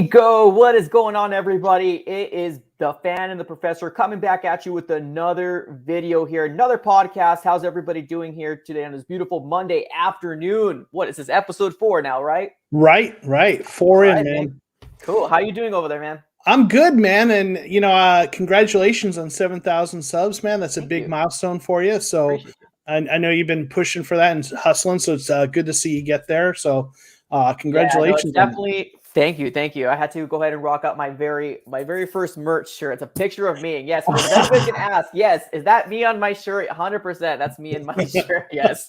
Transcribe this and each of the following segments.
we go. What is going on, everybody? It is the Fan and the Professor coming back at you with another video here, another podcast. How's everybody doing here today on this beautiful Monday afternoon? What is this, episode 4 now, right? Right. 4 in, man. Cool. How you doing over there, man? I'm good, man. And, congratulations on 7,000 subs, man. That's a big milestone for you. So I know you've been pushing for that and hustling. So it's good to see you get there. So congratulations. Yeah, no, definitely. Thank you. I had to go ahead and rock out my very first merch shirt. It's a picture of me. Yes, everybody can ask. Yes, is that me on my shirt? 100%. That's me in my shirt. Yes.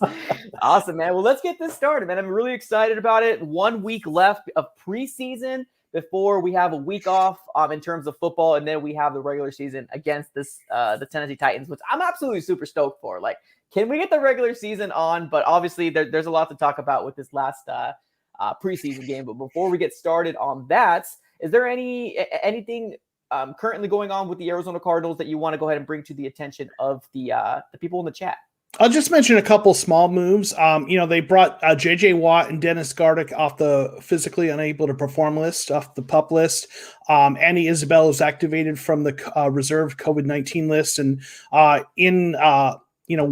Awesome, man. Well, let's get this started, man. I'm really excited about it. 1 week left of preseason before we have a week off in terms of football, and then we have the regular season against the Tennessee Titans, which I'm absolutely super stoked for. Like, can we get the regular season on? But obviously, there's a lot to talk about with this last preseason game. But before we get started on that, is there anything currently going on with the Arizona Cardinals that you want to go ahead and bring to the attention of the people in the chat? I'll just mention a couple small moves. They brought J.J. Watt and Dennis Gardeck off the physically unable to perform list, off the PUP list. Andy Isabel is activated from the reserved COVID-19 list. And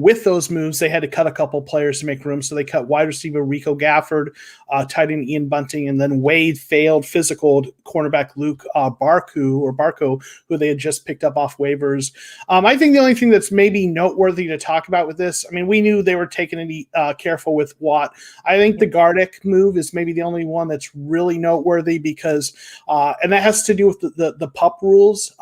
with those moves, they had to cut a couple players to make room. So they cut wide receiver Rico Gafford, tight end Ian Bunting, and then Wade failed physical cornerback Luke Barco, who they had just picked up off waivers. I think the only thing that's maybe noteworthy to talk about with this, I mean, we knew they were taking it careful with Watt. I think the Gardeck move is maybe the only one that's really noteworthy because, and that has to do with the PUP rules.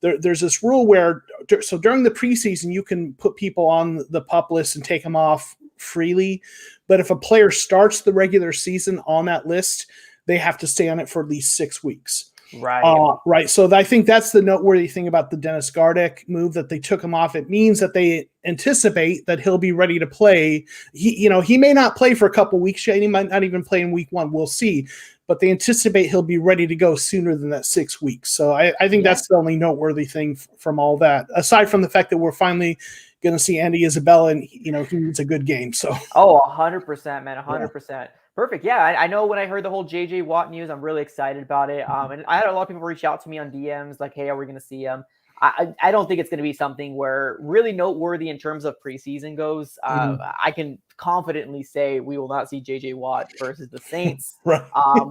There's this rule where, so during the preseason, you can put people on the PUP list and take them off freely. But if a player starts the regular season on that list, they have to stay on it for at least 6 weeks. Right. So I think that's the noteworthy thing about the Dennis Gardeck move, that they took him off. It means that they anticipate that he'll be ready to play. He may not play for a couple weeks yet. He might not even play in week 1. We'll see. But they anticipate he'll be ready to go sooner than that 6 weeks. So I think that's the only noteworthy thing from all that, aside from the fact that we're finally going to see Andy Isabella, and he needs a good game. So 100%, man, 100%. Yeah. Perfect. Yeah, I know when I heard the whole J.J. Watt news, I'm really excited about it. And I had a lot of people reach out to me on DMs like, hey, are we going to see him? I don't think it's going to be something where really noteworthy in terms of preseason goes. I can confidently say we will not see J.J. Watt versus the Saints. Right.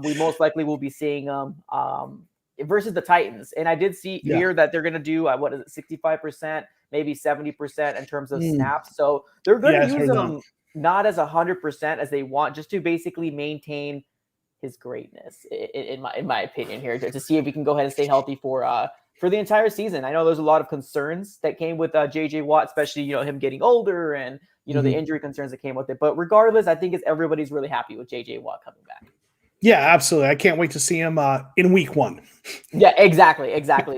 We most likely will be seeing him versus the Titans. And I did hear that they're going to do, 65%, maybe 70% in terms of snaps. So they're going to use him not as 100% as they want, just to basically maintain his greatness, in my opinion here, to see if he can go ahead and stay healthy for the entire season. I know there's a lot of concerns that came with J.J. Watt, especially, him getting older and, the injury concerns that came with it. But regardless, I think everybody's really happy with J.J. Watt coming back. Yeah, absolutely. I can't wait to see him in week 1. Yeah, exactly.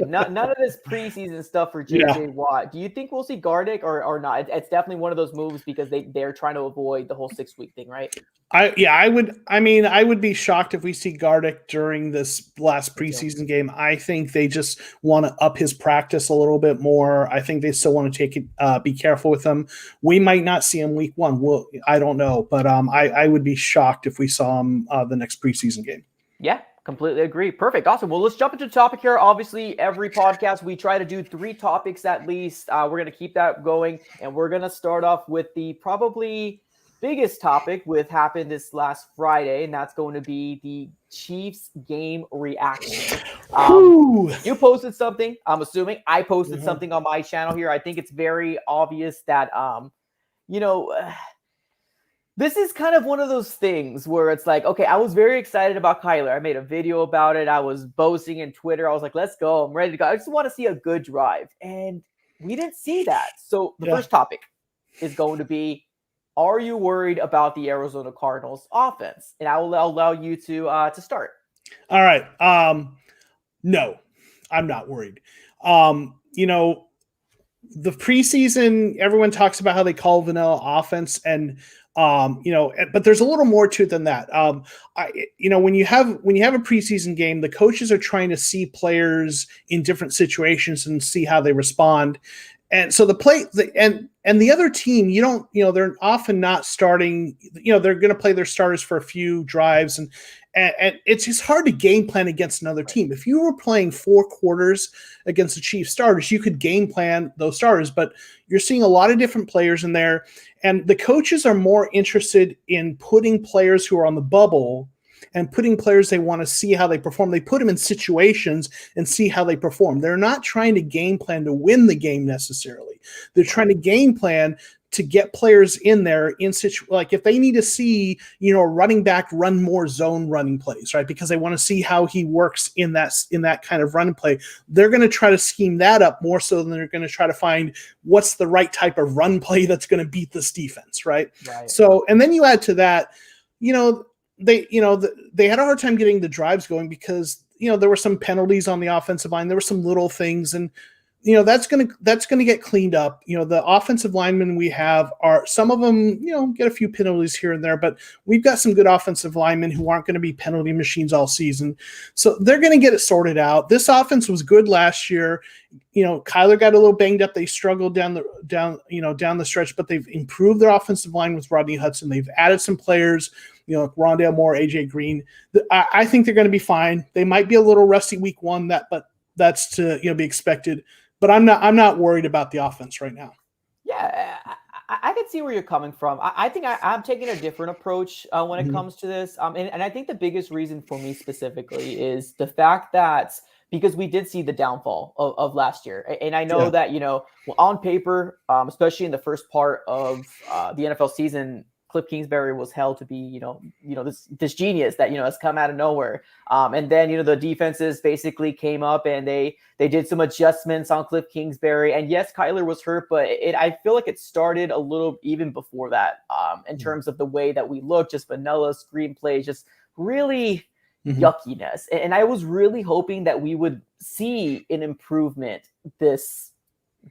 None of this preseason stuff for J.J. Watt. Do you think we'll see Gardeck or not? It's definitely one of those moves because they're trying to avoid the whole 6-week thing, right? I would be shocked if we see Gardeck during this last preseason game. I think they just want to up his practice a little bit more. I think they still want to take it, be careful with him. We might not see him week 1. I don't know, but I would be shocked if we saw him the next preseason game. Yeah, completely agree. Perfect. Awesome. Well, let's jump into the topic here. Obviously, every podcast, we try to do 3 topics at least. We're going to keep that going, and we're going to start off with the probably biggest topic happened this last Friday, and that's going to be the Chiefs game reaction. You posted something. I'm assuming I posted something on my channel here. I think it's very obvious that, this is kind of one of those things where it's like, okay, I was very excited about Kyler. I made a video about it. I was boasting in Twitter. I was like, let's go. I'm ready to go. I just want to see a good drive. And we didn't see that. So the first topic is going to be, are you worried about the Arizona Cardinals offense? And I will allow you to start. All right. No, I'm not worried. The preseason, everyone talks about how they call vanilla offense, and but there's a little more to it than that. When you have a preseason game, the coaches are trying to see players in different situations and see how they respond. And so and the other team, they're often not starting, they're going to play their starters for a few drives, and it's just hard to game plan against another team. If you were playing 4 quarters against the Chiefs starters, you could game plan those starters, but you're seeing a lot of different players in there, and the coaches are more interested in putting players who are on the bubble and putting players they want to see how they perform. They put them in situations and see how they perform. They're not trying to game plan to win the game necessarily. They're trying to game plan to get players in there like if they need to see, a running back run more zone running plays, right? Because they want to see how he works in that kind of run play. They're going to try to scheme that up more so than they're going to try to find what's the right type of run play that's going to beat this defense, right? So, and then you add to that, they had a hard time getting the drives going because, there were some penalties on the offensive line. There were some little things, and, that's going to get cleaned up. The offensive linemen we have some of them, get a few penalties here and there, but we've got some good offensive linemen who aren't going to be penalty machines all season. So they're going to get it sorted out. This offense was good last year. Kyler got a little banged up. They struggled down the stretch, but they've improved their offensive line with Rodney Hudson. They've added some players, Rondale Moore, AJ Green. I think they're going to be fine. They might be a little rusty week 1, but that's to be expected. But I'm not worried about the offense right now. Yeah, I can see where you're coming from. I think I'm taking a different approach when it comes to this. And I think the biggest reason for me specifically is the fact that because we did see the downfall of last year. And I know that, on paper, especially in the first part of the NFL season, Cliff Kingsbury was held to be, this genius that, has come out of nowhere. And then, the defenses basically came up and they did some adjustments on Cliff Kingsbury. And yes, Kyler was hurt, but I feel like it started a little even before that in terms of the way that we look, just vanilla screenplays, just really yuckiness. And I was really hoping that we would see an improvement this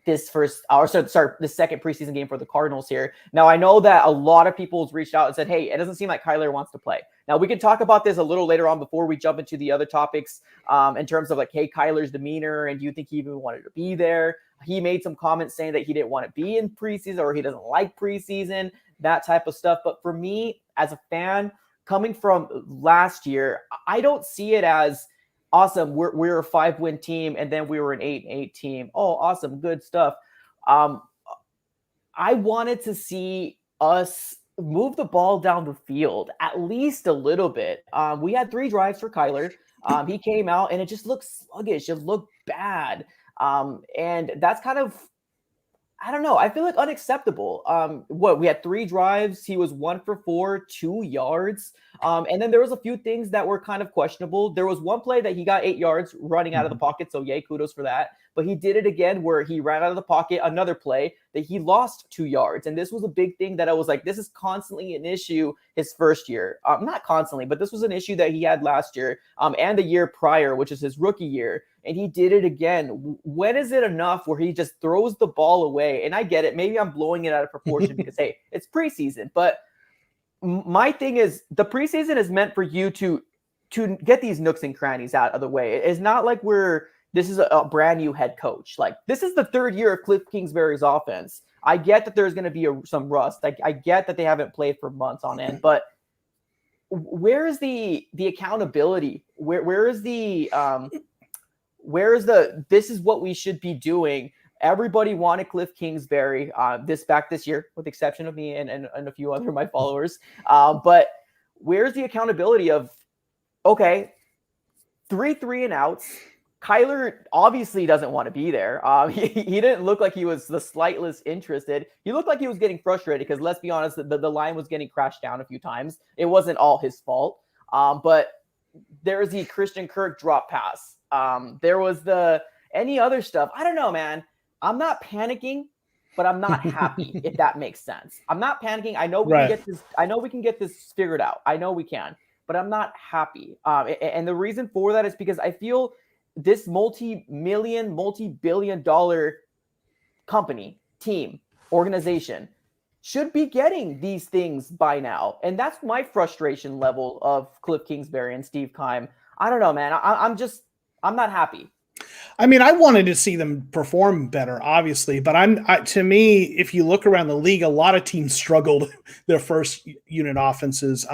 second preseason game for the Cardinals here. Now, I know that a lot of people reached out and said, hey, it doesn't seem like Kyler wants to play. Now, we can talk about this a little later on before we jump into the other topics in terms of Kyler's demeanor, and do you think he even wanted to be there? He made some comments saying that he didn't want to be in preseason or he doesn't like preseason, that type of stuff. But for me, as a fan, coming from last year, I don't see it as awesome. We're a 5-win team, and then we were an 8-8 team. Oh, awesome, good stuff. I wanted to see us move the ball down the field at least a little bit. We had 3 drives for Kyler. He came out, and it just looked sluggish. It looked bad, and that's kind of, I don't know. I feel like unacceptable. We had 3 drives. He was 1 for 4, 2 yards. And then there was a few things that were kind of questionable. There was one play that he got 8 yards running out of the pocket. So yay, kudos for that. But he did it again where he ran out of the pocket. Another play that he lost 2 yards. And this was a big thing that I was like, this is constantly an issue his first year. Not constantly, but this was an issue that he had last year and the year prior, which is his rookie year. And he did it again. When is it enough where he just throws the ball away? And I get it. Maybe I'm blowing it out of proportion because, hey, it's preseason. But my thing is the preseason is meant for you to get these nooks and crannies out of the way. It's not like this is a brand new head coach. Like, this is the 3rd year of Cliff Kingsbury's offense. I get that there's going to be some rust. I get that they haven't played for months on end, but where is the accountability? Where is the this is what we should be doing? Everybody wanted Cliff Kingsbury this year, with the exception of me and a few other of my followers. But where's the accountability of, okay, 3 and outs. Kyler obviously doesn't want to be there. He didn't look like he was the slightest interested. He looked like he was getting frustrated because, let's be honest, the line was getting crashed down a few times. It wasn't all his fault. But there was the Christian Kirk drop pass. There was any other stuff. I don't know, man. I'm not panicking, but I'm not happy, if that makes sense. I'm not panicking. I know we can get this. I know we can get this figured out. I know we can, but I'm not happy. And the reason for that is because I feel this multi-million, multi-billion-dollar company, team, organization should be getting these things by now. And that's my frustration level of Cliff Kingsbury and Steve Keim. I don't know, man. I'm not happy. I mean, I wanted to see them perform better, obviously, but to me, if you look around the league, a lot of teams struggled their first unit offenses.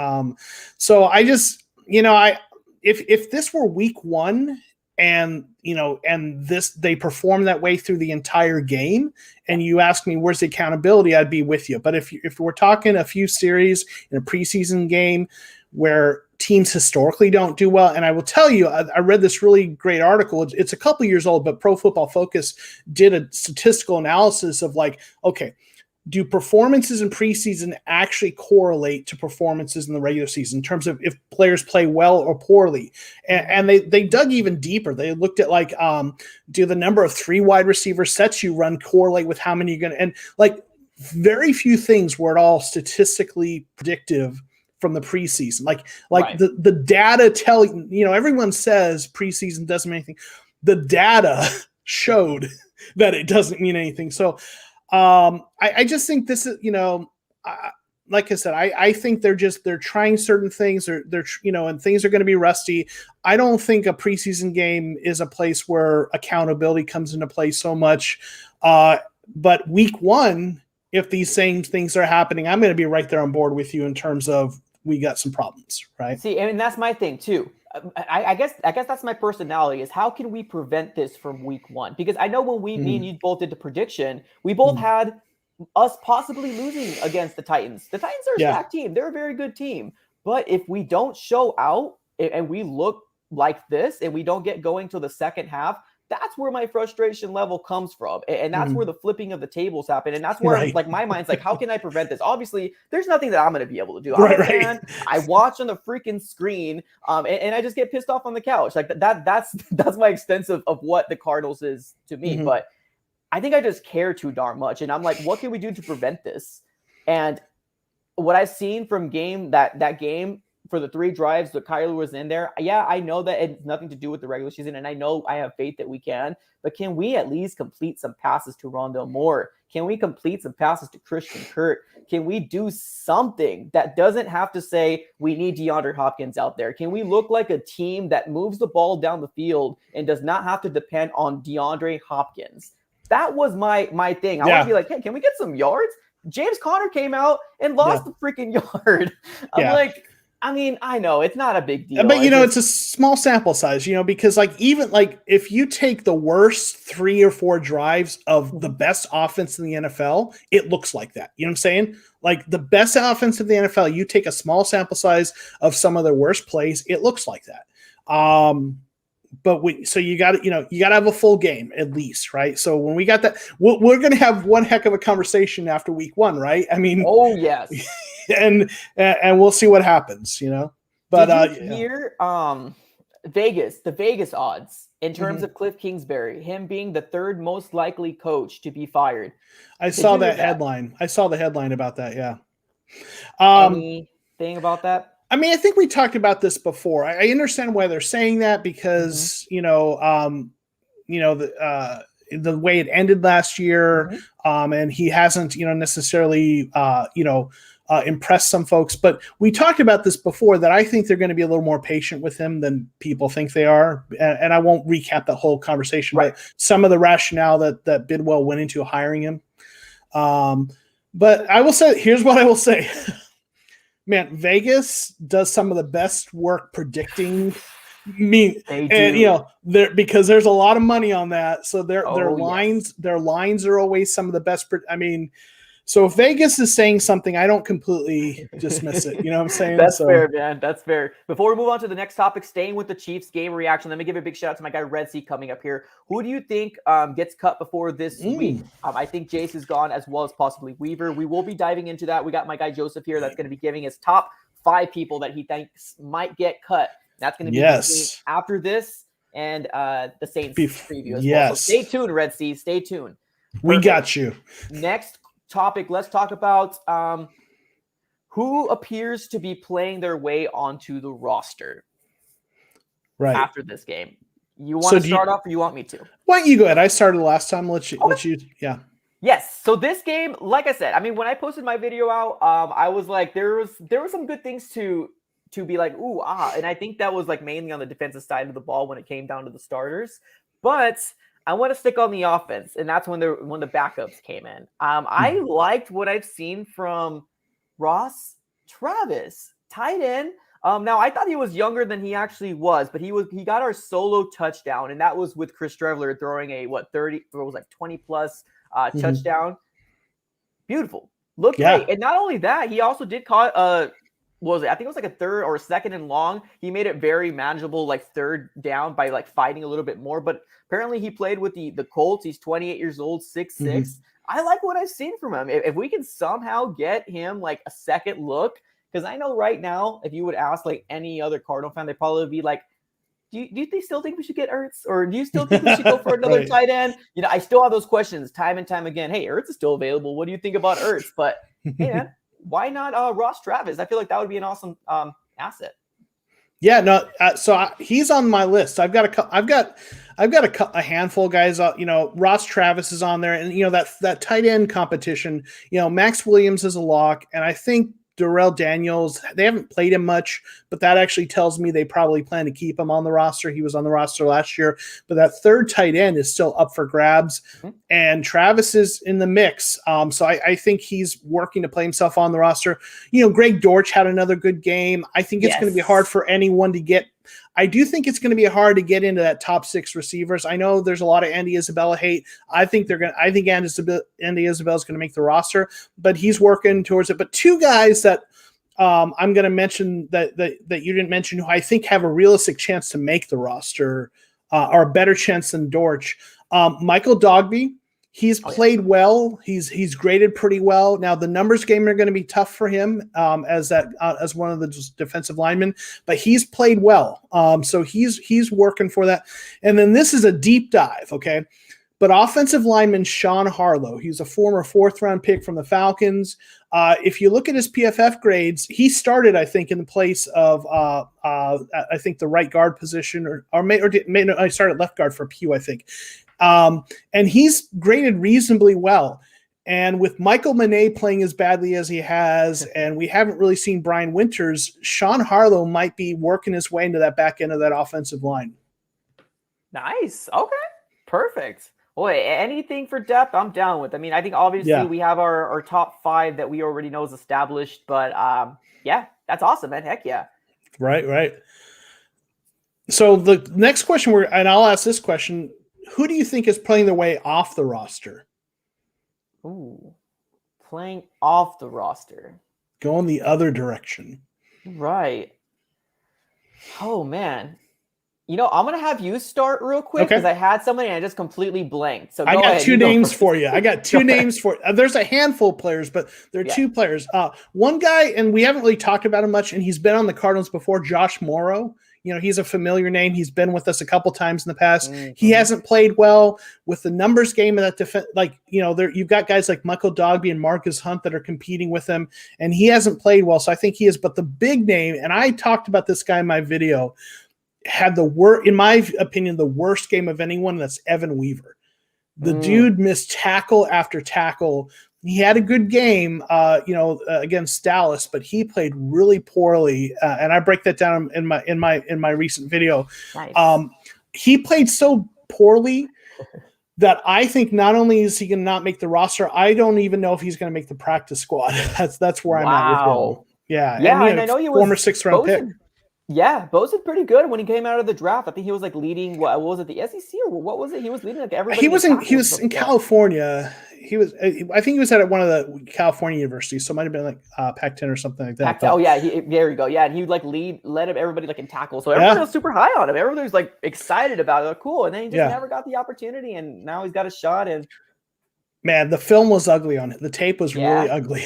So I just, if this were week one and they perform that way through the entire game, and you ask me where's the accountability, I'd be with you. But if we're talking a few series in a preseason game where teams historically don't do well. And I will tell you, I read this really great article. It's a couple years old, but Pro Football Focus did a statistical analysis of okay, do performances in preseason actually correlate to performances in the regular season in terms of if players play well or poorly? And they dug even deeper. They looked at do the number of 3 wide receiver sets you run correlate with how many you're going to, and very few things were at all statistically predictive from the preseason. Right. the data tell everyone says preseason doesn't mean anything. The data showed that it doesn't mean anything. So I just think this is, like I said, I think they're trying certain things, or they're and things are going to be rusty. I don't think a preseason game is a place where accountability comes into play so much. But week one, if these same things are happening, I'm going to be right there on board with you in terms of we got some problems, right? See, and that's my thing too. I guess that's my personality, is how can we prevent this from week one? Because I know when me and you both did the prediction, we both had us possibly losing against the Titans. The Titans are a stacked team. They're a very good team. But if we don't show out and we look like this and we don't get going till the second half, that's where my frustration level comes from. And that's where the flipping of the tables happen. And that's where my mind's how can I prevent this? Obviously, there's nothing that I'm going to be able to do. I'm a fan. I watch on the freaking screen and I just get pissed off on the couch. That's my extent of what the Cardinals is to me. But I think I just care too darn much. And I'm what can we do to prevent this? And what I've seen from that game, for the 3 drives that Kyler was in there, I know that it's nothing to do with the regular season, and I know I have faith that we can, but can we at least complete some passes to Rondale Moore? Can we complete some passes to Christian Kirk? Can we do something that doesn't have to say we need DeAndre Hopkins out there? Can we look like a team that moves the ball down the field and does not have to depend on DeAndre Hopkins? That was my thing. I want to be hey, can we get some yards? James Conner came out and lost the freaking yard. I'm I mean, I know it's not a big deal. But, it's a small sample size, because even if you take the worst 3 or 4 drives of the best offense in the NFL, it looks like that. You know what I'm saying? The best offense in the NFL, you take a small sample size of some of their worst plays, it looks like that. But so you got to have a full game at least, right? So when we got that, we're going to have one heck of a conversation after week one, right? I mean, oh yes. and we'll see what happens, But did you hear the Vegas odds in terms of Cliff Kingsbury, him being the 3rd most likely coach to be fired? I saw that headline. I saw the headline about that. Yeah. Anything about that? I mean, I think we talked about this before. I understand why they're saying that because the way it ended last year, and he hasn't necessarily impressed some folks. But we talked about this before, that I think they're going to be a little more patient with him than people think they are. And I won't recap the whole conversation, but some of the rationale that Bidwell went into hiring him. But I will say, here's what I will say. Man, Vegas does some of the best work predicting. Because there's a lot of money on that. So their lines are always some of the best. So if Vegas is saying something, I don't completely dismiss it. You know what I'm saying? That's fair, man. That's fair. Before we move on to the next topic, staying with the Chiefs game reaction, let me give a big shout out to my guy Red Sea coming up here. Who do you think gets cut before this week? I think Jace is gone, as well as possibly Weaver. We will be diving into that. We got my guy Joseph here that's going to be giving his top 5 people that he thinks might get cut. That's going to be after this and the Saints preview as well. So stay tuned, Red Sea. Stay tuned. We got you. Next topic, let's talk about who appears to be playing their way onto the roster after this game. You want to start off, or you want me to? Why don't you go ahead? I started last time. Let you. Yes. So this game, like I said, I mean, when I posted my video out, I was there were some good things to be ooh, ah. And I think that was mainly on the defensive side of the ball when it came down to the starters. But I want to stick on the offense, and that's when the backups came in. I liked what I've seen from Ross Travis, tight end. Now I thought he was younger than he actually was, but he got our solo touchdown, and that was with Chris Trevler throwing a 20 plus touchdown. Beautiful, looked great, and not only that, he also did caught I think it was like a third or a second and long. He made it very manageable, like third down by like fighting a little bit more. But apparently he played with the Colts. He's 28 years old, 6'6". I like what I've seen from him. If we can somehow get him like a second look, because I know right now, if you would ask like any other Cardinal fan, they'd probably be like, do you still think we should get Ertz? Or do you still think we should go for another tight end? You know, I still have those questions time and time again. Hey, Ertz is still available. What do you think about Ertz? But hey, man, why not Ross Travis? I feel like that would be an awesome asset. Yeah, no. He's on my list. I've got a handful of guys. Ross Travis is on there, and that tight end competition. Max Williams is a lock, and I think Darrell Daniels, they haven't played him much, but that actually tells me they probably plan to keep him on the roster. He was on the roster last year, but that third tight end is still up for grabs, and Travis is in the mix. So I think he's working to play himself on the roster. Greg Dortch had another good game. I think it's going to be hard for anyone to get. I do think it's going to be hard to get into that top 6 receivers. I know there's a lot of Andy Isabella hate. I think Andy Isabella is going to make the roster, but he's working towards it. But 2 guys that I'm going to mention that you didn't mention, who I think have a realistic chance to make the roster, or a better chance than Dortch. Michael Dogby. He's played well. He's graded pretty well. Now the numbers game are going to be tough for him as one of the defensive linemen, but he's played well. So he's working for that. And then this is a deep dive, okay? But offensive lineman Sean Harlow, he's a former 4th-round pick from the Falcons. If you look at his PFF grades, he started, I think, in the place of I think the right guard position, I started left guard for Pew, I think. And he's graded reasonably well. And with Michael Manet playing as badly as he has, and we haven't really seen Brian Winters, Sean Harlow might be working his way into that back end of that offensive line. Nice. Okay. Perfect. Boy, anything for depth, I'm down with. I mean, I think obviously we have our top 5 that we already know is established, but yeah, that's awesome, man. Heck yeah. Right. So the next question and I'll ask this question. Who do you think is playing their way off the roster? Ooh, playing off the roster. Going the other direction. Right. Oh, man. I'm going to have you start real quick because I had somebody and I just completely blanked. So I got 2 names for you. I got 2 names for there's a handful of players, but there are 2 players. One guy, and we haven't really talked about him much, and he's been on the Cardinals before, Josh Morrow. He's a familiar name. He's been with us a couple times in the past. He hasn't played well with the numbers game of that defense. You've got guys like Michael Dogby and Marcus Hunt that are competing with him, and he hasn't played well. So I think he is. But the big name, and I talked about this guy in my video, had in my opinion, the worst game of anyone. That's Evan Weaver. The dude missed tackle after tackle. He had a good game, against Dallas, but he played really poorly, and I break that down in my recent video. Nice. He played so poorly that I think not only is he going to not make the roster, I don't even know if he's going to make the practice squad. That's where I'm at with him. Yeah, and I know he was former 6th-round pick. Yeah, Bosa's pretty good when he came out of the draft. I think he was like leading. What was it? The SEC or what was it? He was leading like everybody. He was in California. I think he was at one of the California universities, so it might have been like Pac-10 or something like that. Oh yeah, there you go. Yeah, and he would like led everybody like in tackle. So everybody was super high on him. Everybody was like excited about it. Like, cool, and then he just never got the opportunity, and now he's got a shot. And man, the film was ugly on it. The tape was really ugly.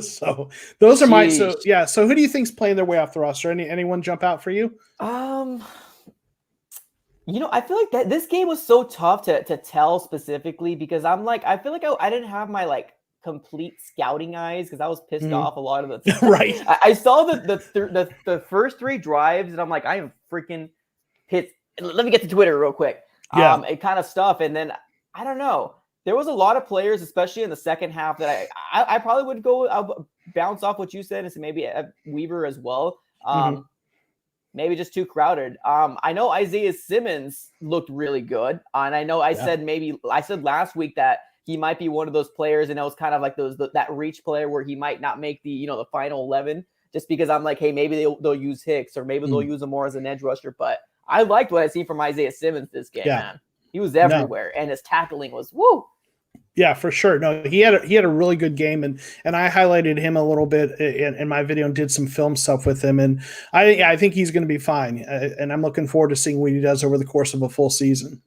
So those are my So who do you think's playing their way off the roster? Anyone jump out for you? I feel like that this game was so tough to tell specifically because I feel like I didn't have my like complete scouting eyes because I was pissed off a lot of the time. Right. I saw the first 3 drives and I'm like, I am freaking pissed. Let me get to Twitter real quick. It kind of stuff. And then I don't know. There was a lot of players, especially in the second half, that I probably would I'll bounce off what you said and say maybe Weaver as well. maybe just too crowded. I know Isaiah Simmons looked really good, and I know I said last week that he might be one of those players, and it was kind of like that reach player where he might not make the the final 11, just because I'm like, hey, maybe they'll use Hicks, or maybe they'll use him more as an edge rusher. But I liked what I seen from Isaiah Simmons this game, man. He was everywhere, and his tackling was woo. Yeah, for sure. No, he had a really good game, and I highlighted him a little bit in my video and did some film stuff with him, and I think he's going to be fine, and I'm looking forward to seeing what he does over the course of a full season.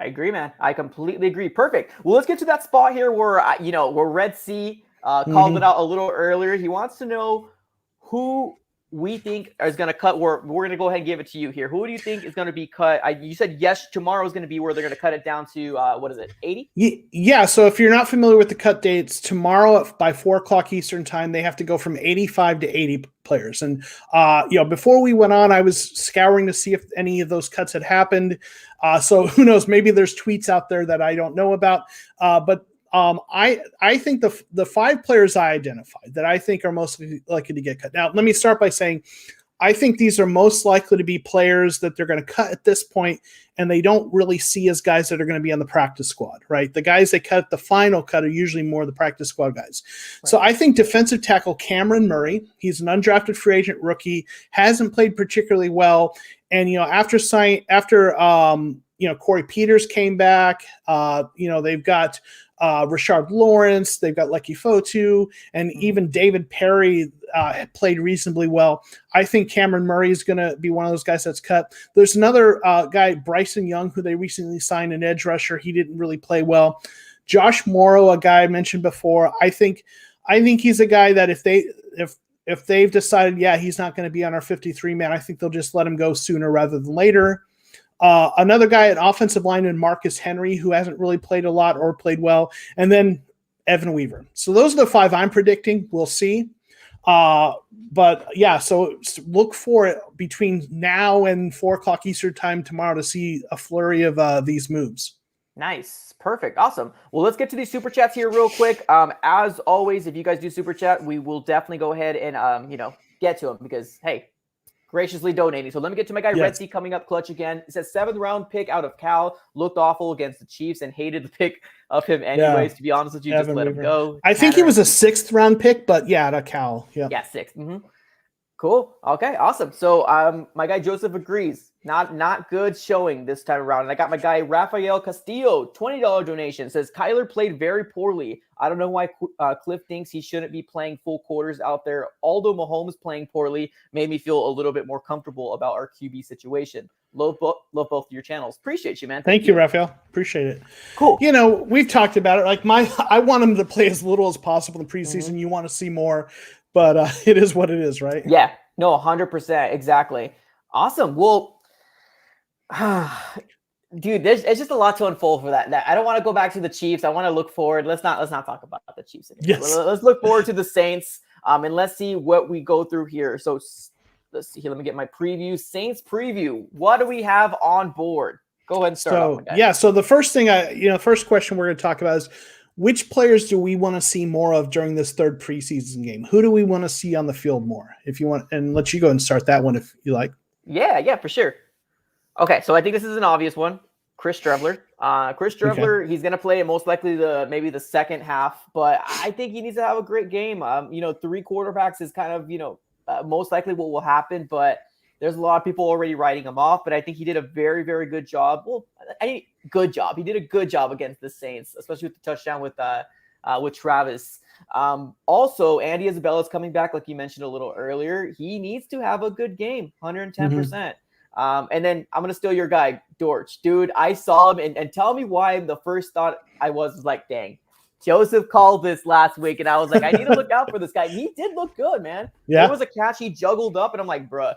I agree, man. I completely agree. Perfect. Well, let's get to that spot here where where Red Sea called it out a little earlier. He wants to know who we think is going to cut. We're going to go ahead and give it to you here. Who do you think is going to be cut? You said yes, tomorrow is going to be where they're going to cut it down to, 80? Yeah, so if you're not familiar with the cut dates, tomorrow by 4 o'clock Eastern time, they have to go from 85 to 80 players. And, before we went on, I was scouring to see if any of those cuts had happened. So who knows, maybe there's tweets out there that I don't know about. But I think the 5 players I identified that I think are most likely to get cut. Now, let me start by saying I think these are most likely to be players that they're going to cut at this point, and they don't really see as guys that are going to be on the practice squad, right? The guys they cut at the final cut are usually more the practice squad guys. Right. So I think defensive tackle Cameron Murray, he's an undrafted free agent rookie, hasn't played particularly well, and after Corey Peters came back, they've got Rashard Lawrence, they've got Lecky Fotu, and even David Perry played reasonably well. I think Cameron Murray is going to be one of those guys that's cut. There's another guy, Bryson Young, who they recently signed, an edge rusher. He didn't really play well. Josh Morrow, a guy I mentioned before. I think he's a guy that if they've decided, he's not going to be on our 53 man, I think they'll just let him go sooner rather than later. Another guy at offensive lineman, Marcus Henry, who hasn't really played a lot or played well, and then Evan Weaver. So those are the 5 I'm predicting. We'll see. So look for it between now and 4 o'clock Eastern time tomorrow to see a flurry of these moves. Nice. Perfect. Awesome. Well, let's get to these super chats here real quick. As always, if you guys do super chat, we will definitely go ahead and, get to them because, hey, graciously donating. So let me get to my guy, Red Sea, coming up clutch again. It says 7th round pick out of Cal. Looked awful against the Chiefs and hated the pick of him anyways, to be honest with you. Just let him go. I think he was a 6th round pick, but out of Cal. Yeah, 6th. Mm-hmm. Cool. Okay, awesome. So my guy Joseph agrees. Not good showing this time around. And I got my guy Rafael Castillo, $20 donation. Says Kyler played very poorly. I don't know why Cliff thinks he shouldn't be playing full quarters out there. Although Mahomes playing poorly made me feel a little bit more comfortable about our QB situation. Love both of your channels. Appreciate you, man. Thank you, Rafael. Appreciate it. Cool. We've talked about it. Like I want him to play as little as possible in preseason. Mm-hmm. You want to see more, but it is what it is, right? Yeah. No, 100%. Exactly. Awesome. Well, dude, it's just a lot to unfold for that. I don't want to go back to the Chiefs. I want to look forward. Let's not talk about the Chiefs anymore. Yes. Let's look forward to the Saints. And let's see what we go through here. So let's see here. Let me get my preview. Saints preview. What do we have on board? Go ahead and start. So the first thing first question we're going to talk about is which players do we want to see more of during this 3rd preseason game? Who do we want to see on the field more? If you want, and let you go and start that one if you like. Yeah, for sure. Okay, so I think this is an obvious one. Chris Trevler. He's going to play most likely maybe the second half, but I think he needs to have a great game. 3 quarterbacks is kind of, most likely what will happen, but there's a lot of people already writing him off, but I think he did a very, very good job. Well, good job. He did a good job against the Saints, especially with the touchdown with Travis. Also, Andy Isabella is coming back, like you mentioned a little earlier. He needs to have a good game, 110%. Mm-hmm. And then I'm going to steal your guy, Dortch. Dude, I saw him, and tell me why the first thought I was like, dang, Joseph called this last week, and I was like, I need to look out for this guy. He did look good, man. Yeah. There was a catch he juggled up, and I'm like, bruh,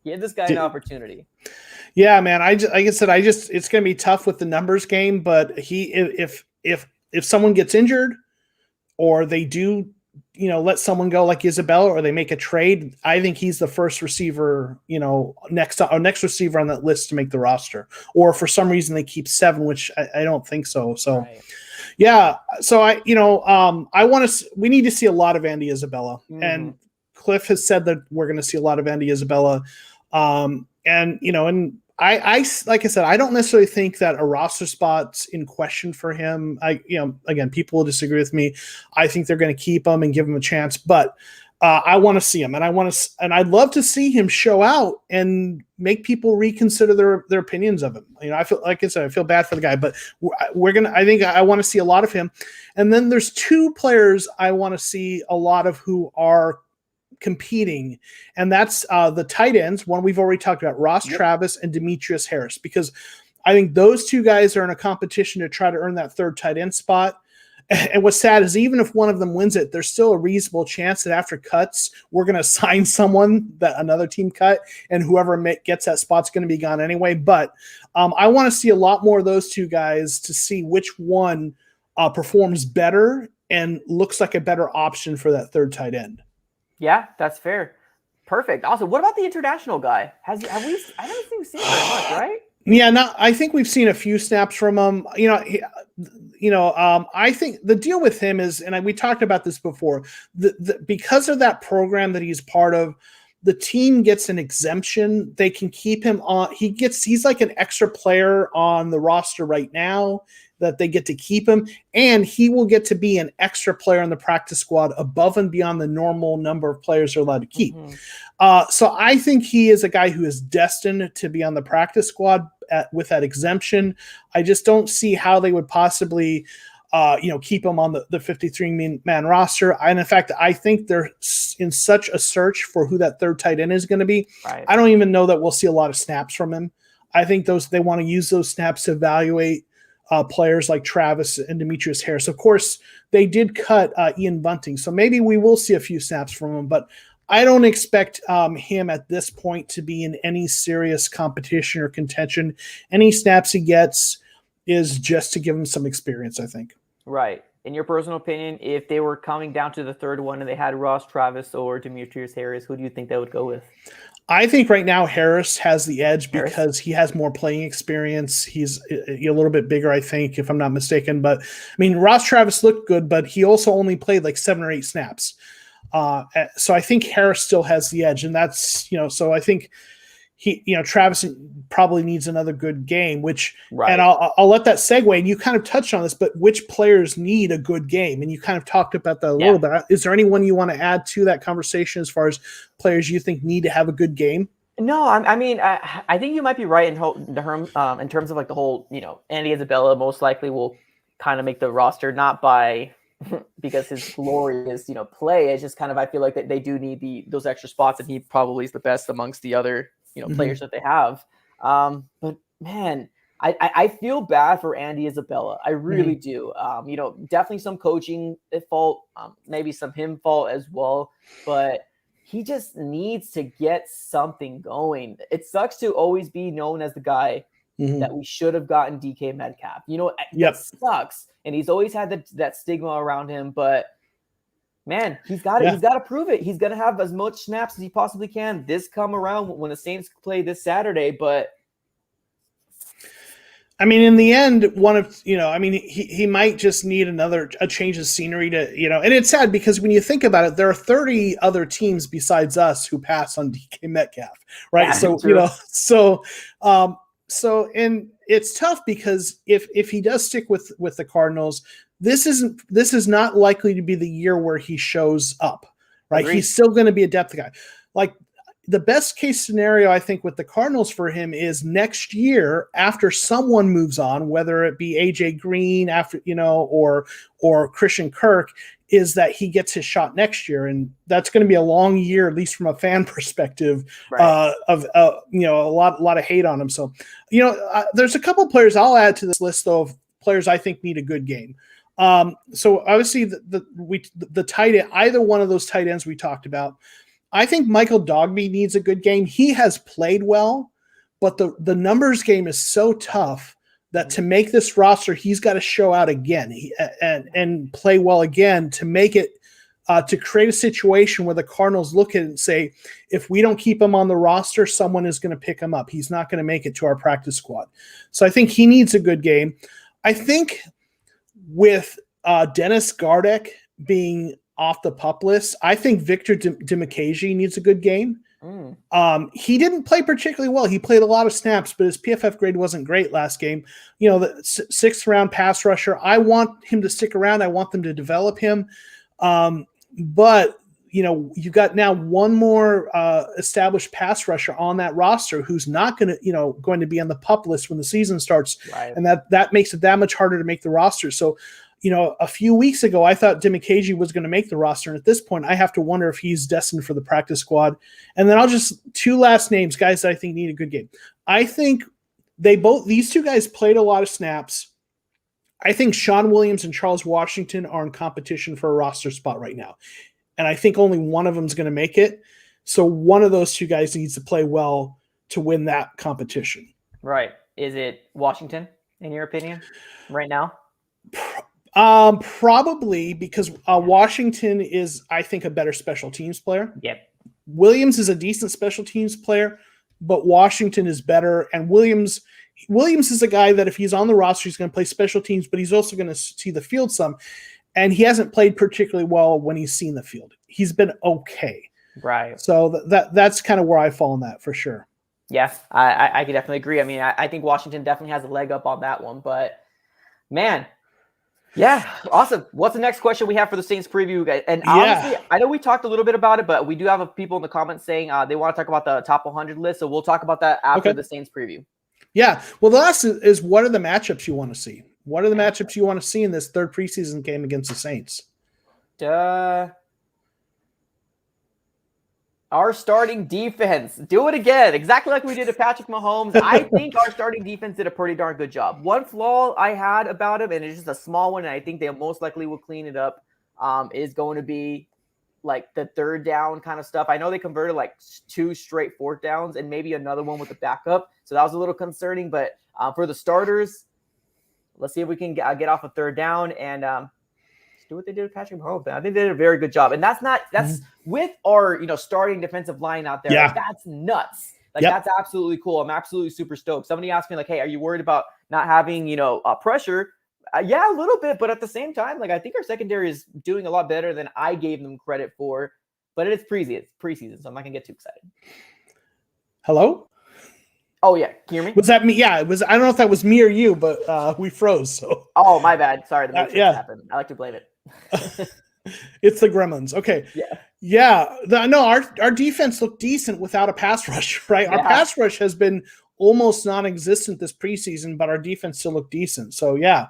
give this guy an opportunity. Yeah, man. Like I said, it's going to be tough with the numbers game, but if someone gets injured or they do, let someone go like Isabella, or they make a trade, I think he's the first receiver, next receiver on that list to make the roster. Or for some reason they keep 7, which I don't think so. So, right. Yeah. So we need to see a lot of Andy Isabella, and Cliff has said that we're going to see a lot of Andy Isabella. And I like I said, I don't necessarily think that a roster spot's in question for him. Again, people will disagree with me. I think they're going to keep him and give him a chance, but I want to see him, and I'd love to see him show out and make people reconsider their opinions of him. I feel, like I said, I feel bad for the guy, but I want to see a lot of him. And then there's two players I want to see a lot of who are competing, and that's the tight ends. One we've already talked about, Ross Travis and Demetrius Harris, because I think those two guys are in a competition to try to earn that third tight end spot. And what's sad is even if one of them wins it, there's still a reasonable chance that after cuts, we're going to sign someone that another team cut, and whoever gets that spot's going to be gone anyway. But I want to see a lot more of those two guys to see which one performs better and looks like a better option for that third tight end. Yeah, that's fair. Perfect. Also, what about the international guy? I don't think we've seen very much, right? Yeah, no, I think we've seen a few snaps from him. I think the deal with him is, and we talked about this before, because of that program that he's part of, the team gets an exemption. They can keep him on. He's like an extra player on the roster right now that they get to keep him, and he will get to be an extra player on the practice squad above and beyond the normal number of players they're allowed to keep. Mm-hmm. So I think he is a guy who is destined to be on the practice squad with that exemption. I just don't see how they would possibly keep him on the 53-man roster. And in fact, I think they're in such a search for who that third tight end is going to be. Right. I don't even know that we'll see a lot of snaps from him. I think they want to use those snaps to evaluate players like Travis and Demetrius Harris. Of course, they did cut Ian Bunting, so maybe we will see a few snaps from him, but I don't expect him at this point to be in any serious competition or contention. Any snaps he gets is just to give him some experience, I think. Right. In your personal opinion, if they were coming down to the third one and they had Ross Travis or Demetrius Harris, who do you think they would go with? I think right now Harris has the edge because he has more playing experience. He's a little bit bigger, I think, if I'm not mistaken. But, I mean, Ross Travis looked good, but he also only played like 7 or 8 snaps. So I think Harris still has the edge. And that's, so I think Travis probably needs another good game, and I'll let that segue. And you kind of touched on this, but which players need a good game? And you kind of talked about that a little bit. Is there anyone you want to add to that conversation as far as players you think need to have a good game? No, I think you might be right in terms of like the whole, Andy Isabella most likely will kind of make the roster, not by because his glory is, play. It's just kind of, I feel like that they do need those extra spots, and he probably is the best amongst the other players that they have. But man, I feel bad for Andy Isabella. I really do. Definitely some coaching fault, maybe some him fault as well, but he just needs to get something going. It sucks to always be known as the guy that we should have gotten DK Metcalf. It sucks. And he's always had that stigma around him, but man, he's got to prove it. He's going to have as much snaps as he possibly can this come around when the Saints play this Saturday. But I mean, in the end, he might just need a change of scenery to, and it's sad because when you think about it, there are 30 other teams besides us who pass on DK Metcalf, right? Yeah, so, and it's tough because if he does stick with the Cardinals, this is not likely to be the year where he shows up, right? Agreed. He's still going to be a depth guy. Like the best case scenario, I think, with the Cardinals for him is next year after someone moves on, whether it be AJ Green or Christian Kirk, is that he gets his shot next year. And that's going to be a long year, at least from a fan perspective, right. Of a lot of hate on him. So, there's a couple players I'll add to this list though, of players I think need a good game. So obviously the tight end, either one of those tight ends we talked about, I think Michael Dogby needs a good game. He has played well, but the numbers game is so tough that to make this roster, he's got to show out again and play well again to make it, to create a situation where the Cardinals look at it and say, if we don't keep him on the roster, someone is going to pick him up. He's not going to make it to our practice squad. So I think he needs a good game. I think with Dennis Gardeck being off the PUP list, I think Victor Dimukeje needs a good game. He didn't play particularly well. He played a lot of snaps, but his PFF grade wasn't great last game. You know, the sixth round pass rusher. I want him to stick around. I want them to develop him. But you know, you've got now one more established pass rusher on that roster who's not going to be on the PUP list when the season starts, right. And that makes it that much harder to make the roster. So, you know, a few weeks ago, I thought Dimukeje was going to make the roster, and at this point, I have to wonder if he's destined for the practice squad. And then two last names, guys that I think need a good game. I think these two guys played a lot of snaps. I think Sean Williams and Charles Washington are in competition for a roster spot right now. And I think only one of them is going to make it. So one of those two guys needs to play well to win that competition. Right. Is it Washington, in your opinion, right now? Probably, because Washington is, I think, a better special teams player. Yep. Williams is a decent special teams player, but Washington is better. And Williams is a guy that if he's on the roster, he's going to play special teams, but he's also going to see the field some. And he hasn't played particularly well when he's seen the field. He's been okay. Right. So that's kind of where I fall on that for sure. Yeah, I could definitely agree. I mean, I think Washington definitely has a leg up on that one. But, man, yeah, awesome. What's the next question we have for the Saints preview, guys? And honestly, I know we talked a little bit about it, but we do have people in the comments saying they want to talk about the top 100 list. So we'll talk about that after the Saints preview. Yeah. Well, the last is what are the matchups you want to see? What are the matchups you want to see in this third preseason game against the Saints? Our starting defense. Do it again. Exactly like we did to Patrick Mahomes. I think our starting defense did a pretty darn good job. One flaw I had about him, and it's just a small one, and I think they most likely will clean it up, is going to be like the third down kind of stuff. I know they converted like 2 straight fourth downs and maybe another one with the backup. So that was a little concerning. But for the starters, let's see if we can get off a third down and do what they did with Patrick Mahomes. I think they did a very good job. And that's with our, starting defensive line out there. Yeah. Like, that's nuts. That's absolutely cool. I'm absolutely super stoked. Somebody asked me like, hey, are you worried about not having, pressure? Yeah, a little bit. But at the same time, I think our secondary is doing a lot better than I gave them credit for. But it's preseason, so I'm not going to get too excited. Hello? Oh, yeah. Can you hear me? Was that me? Yeah, it was. I don't know if that was me or you, but we froze. So. Oh, my bad. Sorry. The Matrix happened. I like to blame it. It's the Gremlins. Okay. Yeah. Our defense looked decent without a pass rush, right? Yeah. Our pass rush has been almost non-existent this preseason, but our defense still looked decent. So, yeah.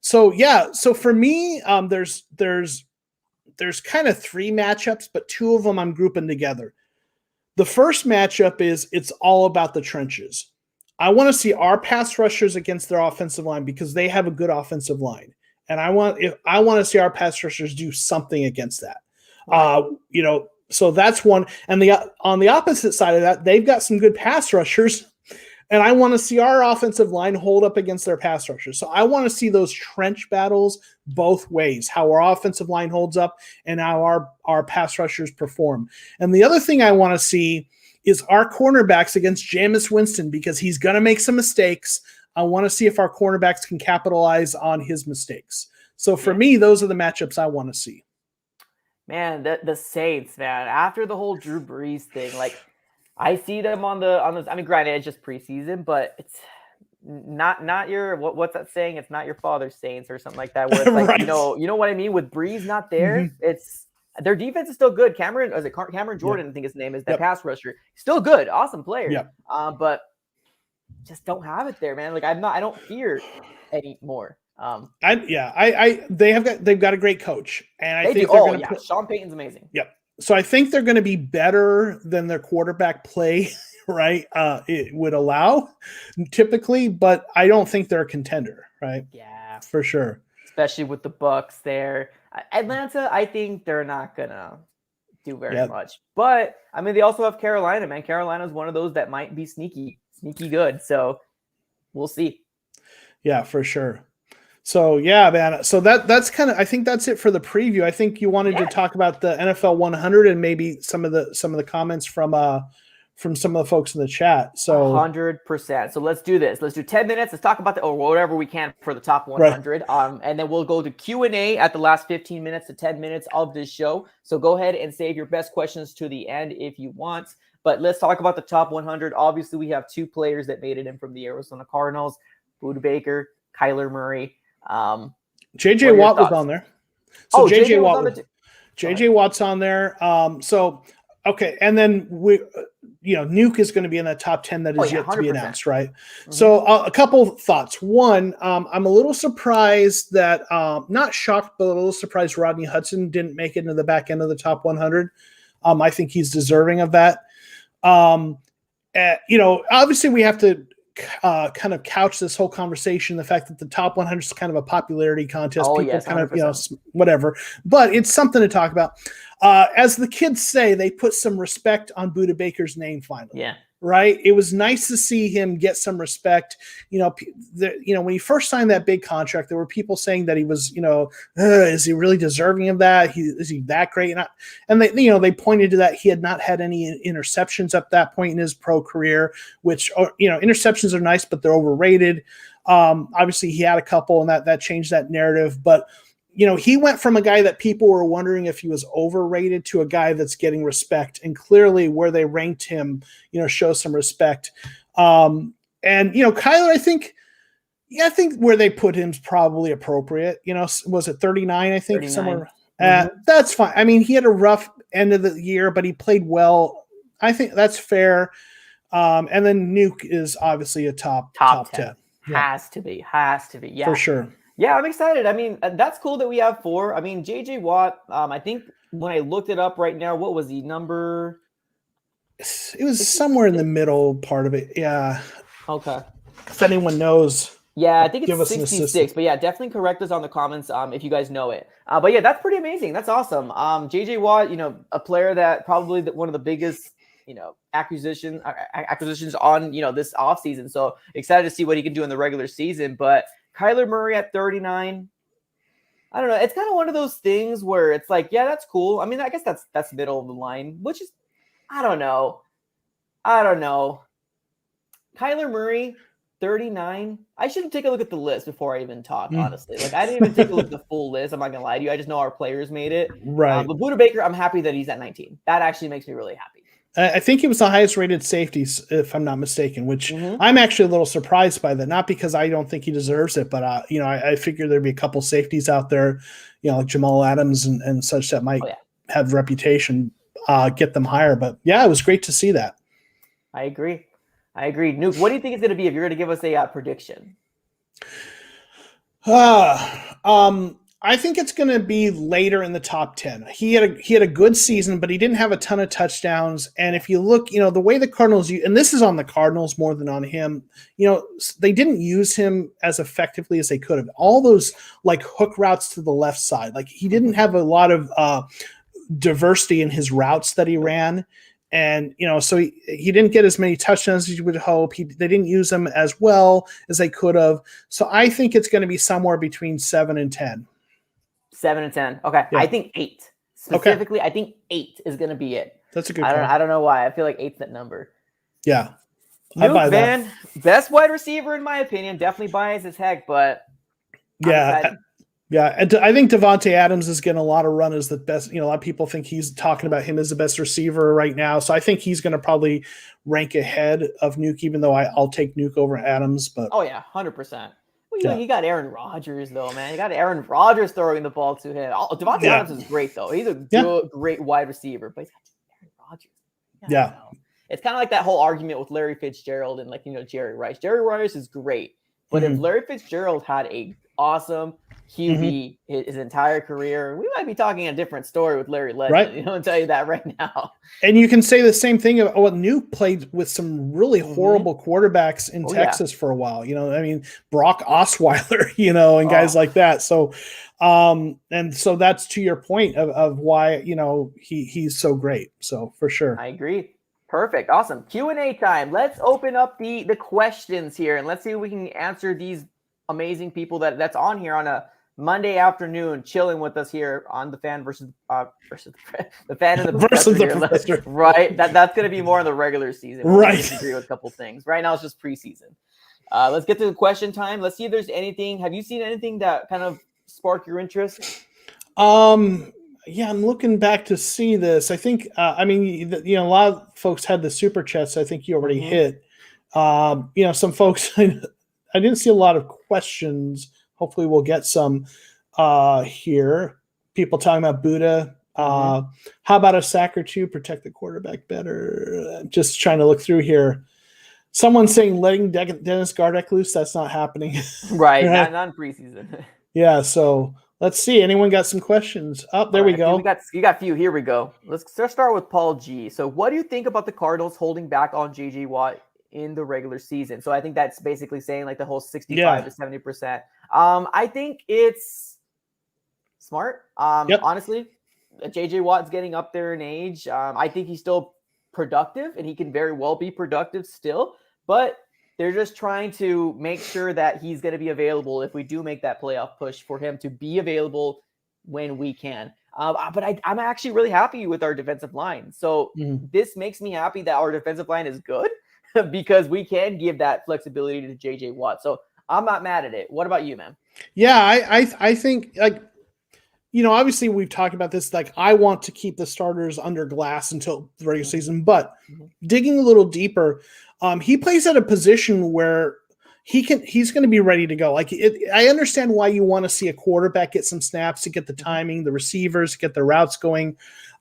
So for me, there's kind of 3 matchups, but 2 of them I'm grouping together. The first matchup is it's all about the trenches. I want to see our pass rushers against their offensive line because they have a good offensive line. And I want to see our pass rushers do something against that. So that's one. And on the opposite side of that, they've got some good pass rushers. And I want to see our offensive line hold up against their pass rushers. So I want to see those trench battles both ways, how our offensive line holds up and how our pass rushers perform. And the other thing I want to see is our cornerbacks against Jameis Winston because he's going to make some mistakes. I want to see if our cornerbacks can capitalize on his mistakes. So for me, those are the matchups I want to see. Man, the Saints, man, after the whole Drew Brees thing, I see them on the. I mean, granted, it's just preseason, but it's not your what's that saying? It's not your father's Saints or something like that. Where it's like right. you know what I mean. With Brees not there, it's their defense is still good. Cameron Jordan, I think his name is, the pass rusher, still good, awesome player. Yeah. But just don't have it there, man. I don't fear anymore. They've got a great coach, and I think Sean Payton's amazing. Yep. So I think they're going to be better than their quarterback play, right? It would allow typically, but I don't think they're a contender, right? Yeah, for sure. Especially with the Bucs there. Atlanta, I think they're not gonna do very much. But I mean, they also have Carolina, man. Carolina's one of those that might be sneaky good. So we'll see. Yeah, for sure. So yeah, man. So that's kind of, I think that's it for the preview. I think you wanted to talk about the NFL 100 and maybe some of the comments from from some of the folks in the chat. So 100%. So let's do this. Let's do 10 minutes. Let's talk about or whatever we can for the top 100. Right. And then we'll go to Q&A at the last 15 minutes to 10 minutes of this show. So go ahead and save your best questions to the end if you want. But let's talk about the top 100. Obviously, we have 2 players that made it in from the Arizona Cardinals, Budda Baker, Kyler Murray. J.J. Watt was on there. So J.J. Watt's on there. Okay, and then Nuke is going to be in that top 10 that is yet to be announced, right? Mm-hmm. So a couple thoughts. One, I'm a little surprised that, not shocked, but a little surprised Rodney Hudson didn't make it into the back end of the top 100. I think he's deserving of that. Obviously we have to kind of couch this whole conversation, the fact that the top 100 is kind of a popularity contest. People yes, kind of, whatever, but it's something to talk about. As the kids say, they put some respect on Budda Baker's name finally. Yeah. Right. It was nice to see him get some respect. When he first signed that big contract, there were people saying that he was, is he really deserving of that? Is he that great? And they pointed to that he had not had any interceptions at that point in his pro career, which, interceptions are nice, but they're overrated. Obviously he had a couple and that changed that narrative, but he went from a guy that people were wondering if he was overrated to a guy that's getting respect, and clearly where they ranked him, shows some respect. And Kyler, I think where they put him is probably appropriate. Was it 39? I think 39. Somewhere. That's fine. I mean, he had a rough end of the year, but he played well. I think that's fair. And then Nuke is obviously a top 10. Yeah. Has to be. Yeah, for sure. Yeah, I'm excited. I mean, that's cool that we have 4. I mean, J.J. Watt, I think when I looked it up right now, what was the number? It was somewhere in the middle part of it. Yeah. Okay. If anyone knows. Yeah, I think it's 66. But yeah, definitely correct us on the comments if you guys know it. But yeah, that's pretty amazing. That's awesome. J.J. Watt, a player that probably one of the biggest, acquisitions on, this offseason. So excited to see what he can do in the regular season. But Kyler Murray at 39. I don't know. It's kind of one of those things where it's like, yeah, that's cool. I mean, I guess that's middle of the line, which is, I don't know. Kyler Murray, 39. I should take a look at the list before I even talk, honestly. Like, I didn't even take a look at the full list. I'm not going to lie to you. I just know our players made it. Right. But Budda Baker, I'm happy that he's at 19. That actually makes me really happy. I think he was the highest rated safety, if I'm not mistaken, which I'm actually a little surprised by that. Not because I don't think he deserves it, but, I figure there'd be a couple safeties out there, like Jamal Adams and such that might have reputation, get them higher. But, yeah, it was great to see that. I agree. Nuke, what do you think it's going to be if you're going to give us a prediction? I think it's going to be later in the top 10. He had a good season, but he didn't have a ton of touchdowns. And if you look, the way the Cardinals, and this is on the Cardinals more than on him, they didn't use him as effectively as they could have. All those like hook routes to the left side, like he didn't have a lot of diversity in his routes that he ran. And, so he didn't get as many touchdowns as you would hope. They didn't use him as well as they could have. So I think it's going to be somewhere between 7 and 10. 7 and 10. Okay. Yeah. I think 8. Specifically, I think 8 is going to be it. That's a good I don't know why. I feel like 8's that number. Yeah. Nuke Van, best wide receiver in my opinion. Definitely biased as heck, but yeah. Yeah. And I think Davante Adams is getting a lot of run as the best. A lot of people think he's talking about him as the best receiver right now. So I think he's going to probably rank ahead of Nuke, even though I'll take Nuke over Adams. But oh yeah, 100%. Well, you got Aaron Rodgers, though, man. You got Aaron Rodgers throwing the ball to him. Davante Adams is great, though. He's a good, great wide receiver, but he's got Aaron Rodgers. Yeah. It's kind of like that whole argument with Larry Fitzgerald and, Jerry Rice. Jerry Rice is great, but if Larry Fitzgerald had a awesome QB his entire career, we might be talking a different story with Larry Legend. Right. I'll tell you that right now. And you can say the same thing about Nuke played with some really horrible quarterbacks in Texas for a while. Brock Osweiler, and guys like that. So, and so that's to your point of why, he's so great. So for sure. I agree. Perfect. Awesome. Q&A time. Let's open up the questions here and let's see if we can answer these amazing people that's on here on a Monday afternoon, chilling with us here on the fan versus the fan and the Versus professor the professor. Right? That's going to be more in the regular season. We'll Right. disagree with a couple things. Right now, it's just preseason. Let's get to the question time. Let's see if there's anything. Have you seen anything that kind of sparked your interest? Yeah, I'm looking back to see this. I think, a lot of folks had the super chats. I think you already hit. Some folks, I didn't see a lot of questions. Hopefully we'll get some here. People talking about Buddha. How about a sack or two? Protect the quarterback better. Just trying to look through here. Someone saying letting Dennis Gardeck loose. That's not happening. Right. Not in preseason. Yeah, so let's see. Anyone got some questions? Oh, there we go. You got a few. Here we go. Let's start with Paul G. So what do you think about the Cardinals holding back on J.J. Watt in the regular season? So I think that's basically saying like the whole 65 to 70%. I think it's smart. Honestly, J.J. Watt's getting up there in age. I think he's still productive, and he can very well be productive still. But they're just trying to make sure that he's going to be available if we do make that playoff push, for him to be available when we can. But I'm actually really happy with our defensive line. So this makes me happy that our defensive line is good because we can give that flexibility to J.J. Watt. So I'm not mad at it. What about you, man? Yeah, I think, obviously we've talked about this. Like, I want to keep the starters under glass until the regular season, but digging a little deeper, he plays at a position where he's going to be ready to go. Like, I understand why you want to see a quarterback get some snaps to get the timing, the receivers, get the routes going.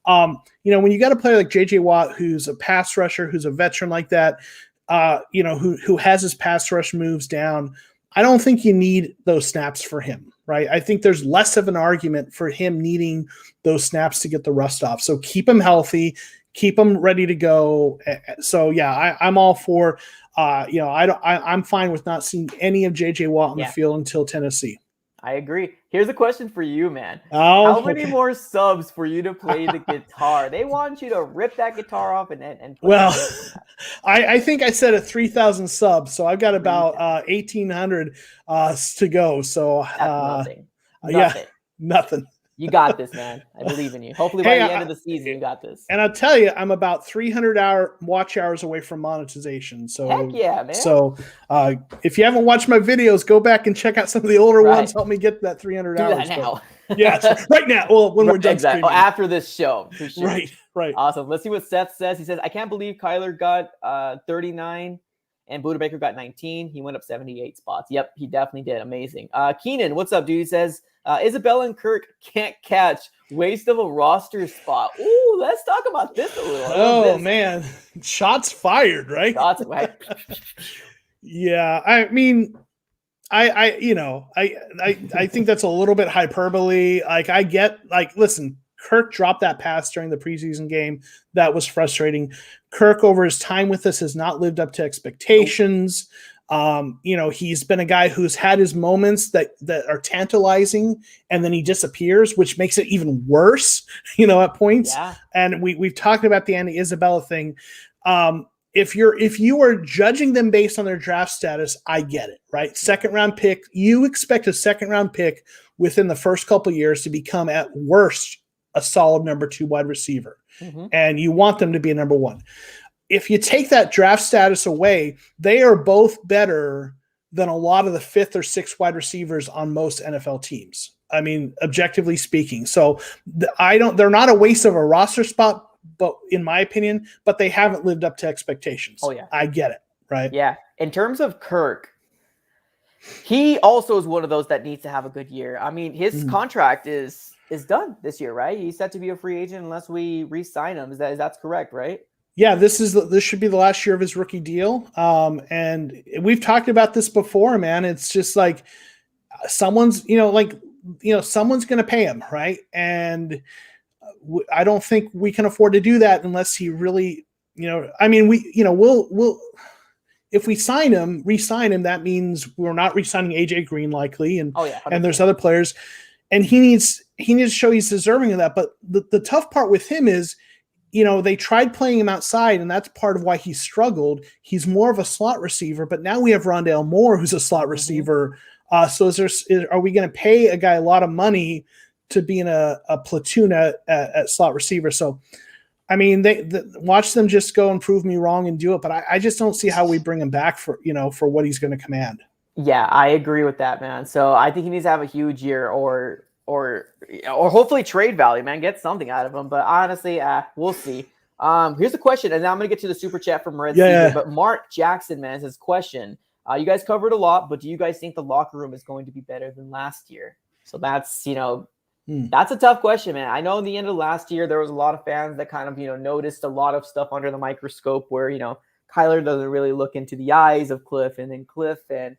When you got a player like J.J. Watt, who's a pass rusher, who's a veteran like that, who has his pass rush moves down, I don't think you need those snaps for him, right? I think there's less of an argument for him needing those snaps to get the rust off. So keep him healthy, keep him ready to go. So yeah, I'm all for. I'm fine with not seeing any of J.J. Watt on the field until Tennessee. I agree. Here's a question for you, man. Oh, how many more subs for you to play the guitar? They want you to rip that guitar off and play. Well, I think I said 3,000 subs, so I've got about 1,800 to go. So nothing. You got this, man. I believe in you. Hopefully by the end of the season, you got this. And I'll tell you, I'm about 300 watch hours away from monetization. So heck yeah, man. So if you haven't watched my videos, go back and check out some of the older ones. Help me get that 300 hours. That now. Right now. Well, when we're done streaming. After this show. For sure. Right. Awesome. Let's see what Seth says. He says, I can't believe Kyler got 39 and Buda Baker got 19. He went up 78 spots. Yep, he definitely did. Amazing. Keenan, what's up, dude? He says, Isabella and Kirk can't catch. Waste of a roster spot. Ooh, let's talk about this a little. Oh, man. Shots fired, right? Shots fired. Yeah, I mean, I think that's a little bit hyperbole. Listen, Kirk dropped that pass during the preseason game. That was frustrating. Kirk, over his time with us, has not lived up to expectations. He's been a guy who's had his moments that are tantalizing, and then he disappears, which makes it even worse, at points. Yeah. And we've talked about the Andy Isabella thing. If you are judging them based on their draft status, I get it, right? Second round pick, you expect a second round pick within the first couple of years to become at worst a solid number 2 wide receiver. And you want them to be a number 1. If you take that draft status away, they are both better than a lot of the 5th or 6th wide receivers on most NFL teams. I mean, objectively speaking. So they're not a waste of a roster spot, but in my opinion, but they haven't lived up to expectations. Oh yeah. I get it. Right. Yeah. In terms of Kirk, he also is one of those that needs to have a good year. I mean, his contract is done this year, right? He's set to be a free agent unless we re-sign him. That's correct, right? Yeah, this should be the last year of his rookie deal. And we've talked about this before, man. It's just like someone's going to pay him, right? And I don't think we can afford to do that unless he really, we'll if we re-sign him, that means we're not re-signing AJ Green likely, and there's other players, and he needs to show he's deserving of that. But the tough part with him is, they tried playing him outside, and that's part of why he struggled. He's more of a slot receiver, but now we have Rondale Moore, who's a slot receiver. So are we going to pay a guy a lot of money to be in a platoon at slot receiver? So, I mean, watch them just go and prove me wrong and do it. But I just don't see how we bring him back for what he's going to command. Yeah, I agree with that, man. So I think he needs to have a huge year or hopefully trade value, man. Get something out of him. But honestly, we'll see. Here's a question, and then I'm going to get to the super chat from Red Sea. But Mark Jackson, man, says question. You guys covered a lot, but do you guys think the locker room is going to be better than last year? So that's, that's a tough question, man. I know in the end of last year, there was a lot of fans that kind of, noticed a lot of stuff under the microscope where, Kyler doesn't really look into the eyes of Cliff, and then Cliff and,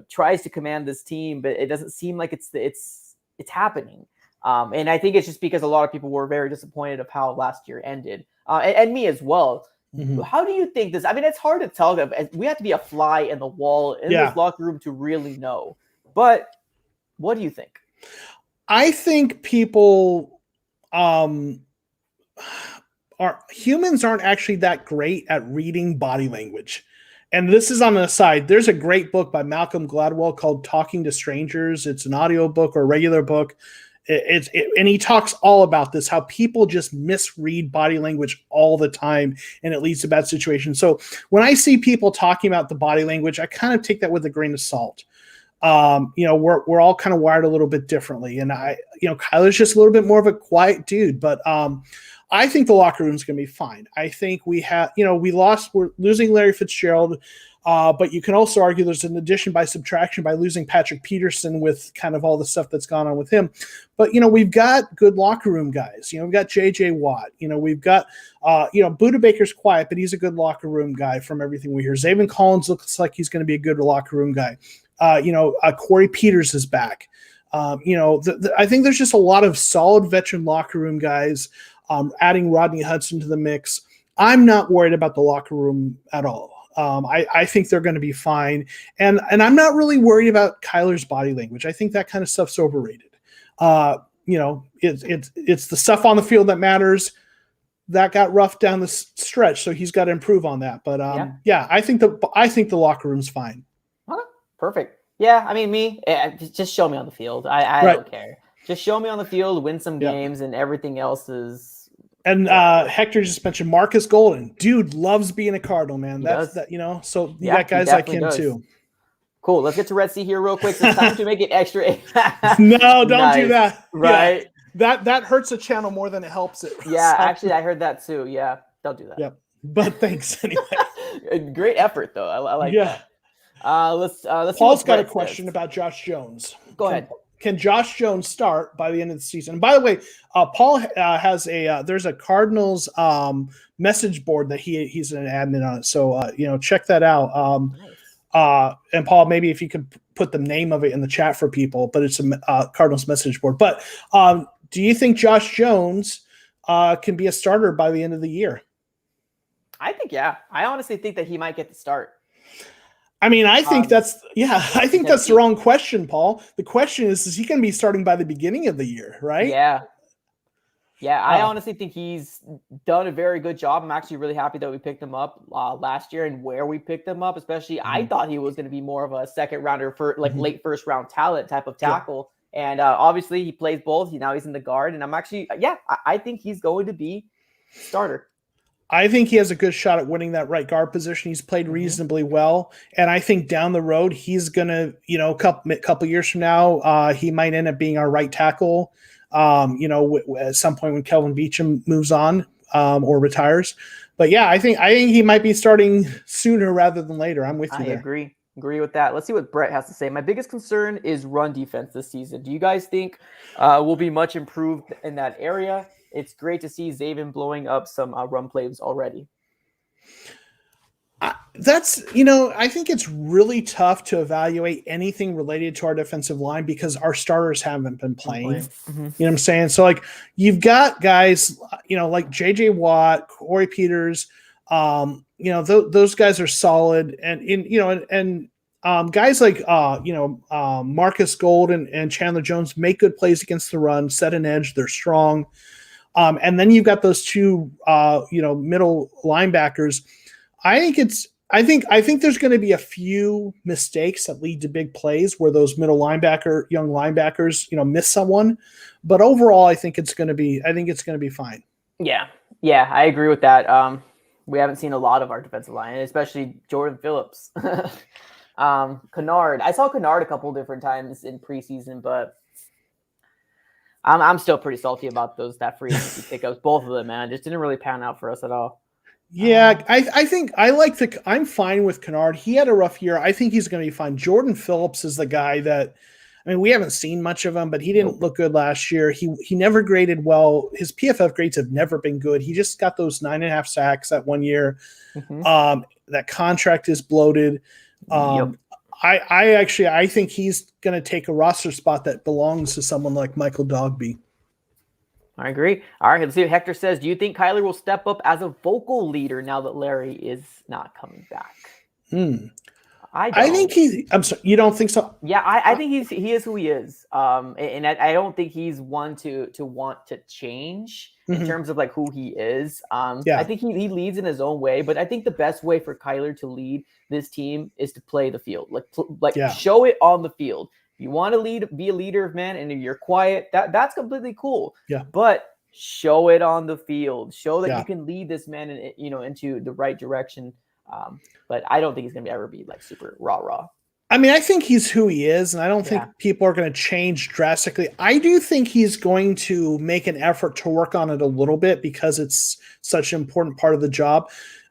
tries to command this team, but it doesn't seem like it's happening. And I think it's just because a lot of people were very disappointed of how last year ended, and me as well. Mm-hmm. How do you think this? I mean, it's hard to tell. We have to be a fly in the wall in this locker room to really know. But what do you think? I think people humans aren't actually that great at reading body language. And this is on the side. There's a great book by Malcolm Gladwell called Talking to Strangers. It's an audio book or a regular book. And he talks all about this, how people just misread body language all the time, and it leads to bad situations. So when I see people talking about the body language, I kind of take that with a grain of salt. We're all kind of wired a little bit differently. And Kyler's just a little bit more of a quiet dude, but I think the locker room's going to be fine. I think we're losing Larry Fitzgerald, but you can also argue there's an addition by subtraction by losing Patrick Peterson with kind of all the stuff that's gone on with him. But, we've got good locker room guys. We've got J.J. Watt. We've got, Buda Baker's quiet, but he's a good locker room guy from everything we hear. Zaven Collins looks like he's going to be a good locker room guy. Corey Peters is back. I think there's just a lot of solid veteran locker room guys. Adding Rodney Hudson to the mix, I'm not worried about the locker room at all. I think they're going to be fine, and I'm not really worried about Kyler's body language. I think that kind of stuff's overrated. It's the stuff on the field that matters. That got rough down the stretch, so he's got to improve on that. But I think the locker room's fine. Perfect. Yeah, I mean, just show me on the field. I don't care. Just show me on the field, win some games, and everything else is. And Hector just mentioned Marcus Golden. Dude loves being a Cardinal, man. So you got guys like him too. Cool. Let's get to Red Sea here real quick. It's time to make it extra. No, don't do that. Right. Yeah. That hurts the channel more than it helps it. Yeah, actually, I heard that too. Yeah, don't do that. Yep. But thanks anyway. Great effort, though. I like that. Let's Paul's got a question about Josh Jones. Go ahead. Can Josh Jones start by the end of the season? And by the way, Paul has there's a Cardinals message board that he's an admin on it. So check that out. Nice. And Paul, maybe if you could put the name of it in the chat for people, but it's a Cardinals message board. But do you think Josh Jones can be a starter by the end of the year? I think I honestly think that he might get the start. I mean, I think that's the wrong question, Paul. The question is he going to be starting by the beginning of the year, right? Yeah. I honestly think he's done a very good job. I'm actually really happy that we picked him up last year and where we picked him up, especially I thought he was going to be more of a second rounder for late first round talent type of tackle. Yeah. And obviously he plays both. Now he's in the guard, and I'm actually, I think he's going to be starter. I think he has a good shot at winning that right guard position. He's played reasonably well. And I think down the road, he's going to, couple years from now, he might end up being our right tackle, at some point when Kelvin Beachum moves on or retires. But I think he might be starting sooner rather than later. I'm with you there. I agree with that. Let's see what Brett has to say. My biggest concern is run defense this season. Do you guys think we'll be much improved in that area? It's great to see Zaven blowing up some run plays already. I think it's really tough to evaluate anything related to our defensive line because our starters haven't been playing. Mm-hmm. You know what I'm saying? So you've got guys, like J.J. Watt, Corey Peters, those guys are solid. And guys like, Marcus Gold and Chandler Jones make good plays against the run, set an edge. They're strong. And then you've got those two, middle linebackers. I think I think there's going to be a few mistakes that lead to big plays where those young linebackers, miss someone. But overall, I think it's going to be fine. Yeah, I agree with that. We haven't seen a lot of our defensive line, especially Jordan Phillips. Kennard. I saw Kennard a couple different times in preseason, but I'm still pretty salty about that free agency pickups. Both of them, man, just didn't really pan out for us at all. Yeah, I think I'm fine with Kennard. He had a rough year. I think he's going to be fine. Jordan Phillips is the guy that, we haven't seen much of him, but he didn't look good last year. He never graded well. His PFF grades have never been good. He just got those 9.5 sacks that one year. Mm-hmm. That contract is bloated. I think he's going to take a roster spot that belongs to someone like Michael Dogby. I agree. All right, let's see what Hector says. Do you think Kyler will step up as a vocal leader now that Larry is not coming back? I think I'm sorry, you don't think so? Yeah, I think he is who he is. And I don't think he's one to want to change in terms of like who he is. I think he leads in his own way, but I think the best way for Kyler to lead this team is to play the field, show it on the field. If you want to be a leader, man, and you're quiet, that's completely cool. Yeah. But show it on the field. Show that you can lead this man into the right direction. But I don't think he's going to ever be like super rah-rah. I think he's who he is, and I don't think people are going to change drastically. I do think he's going to make an effort to work on it a little bit because it's such an important part of the job.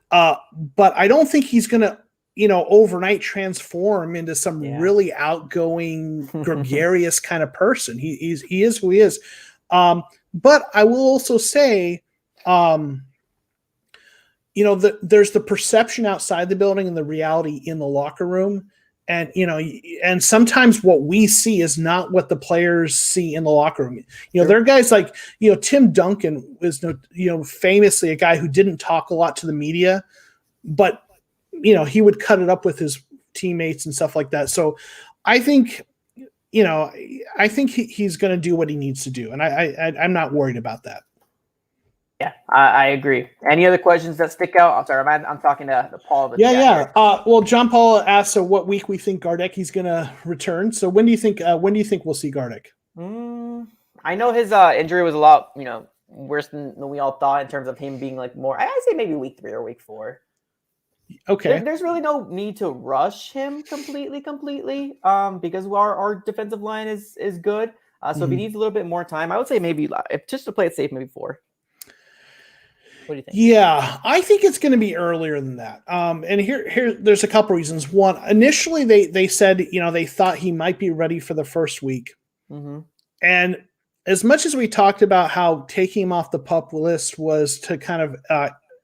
But I don't think he's going to, overnight transform into some really outgoing, gregarious kind of person. He is who he is. But I will also say, there's the perception outside the building and the reality in the locker room. And, and sometimes what we see is not what the players see in the locker room. There are guys like, Tim Duncan was, famously a guy who didn't talk a lot to the media, but, he would cut it up with his teammates and stuff like that. So I think, he's going to do what he needs to do. And I'm not worried about that. Yeah, I agree. Any other questions that stick out? I'm sorry, I'm talking to Paul. Well, John Paul asked what week we think Gardecki's going to return. So when do you think we'll see Gardeck? I know his injury was a lot, worse than we all thought in terms of him being like more. I'd say maybe week 3 or week 4. Okay. There's really no need to rush him completely, because our defensive line is good. So if he needs a little bit more time, I would say maybe just to play it safe, maybe 4. What do you think? Yeah, I think it's going to be earlier than that. And here, there's a couple reasons. One, initially they said, they thought he might be ready for the first week. Mm-hmm. And as much as we talked about how taking him off the PUP list was to kind of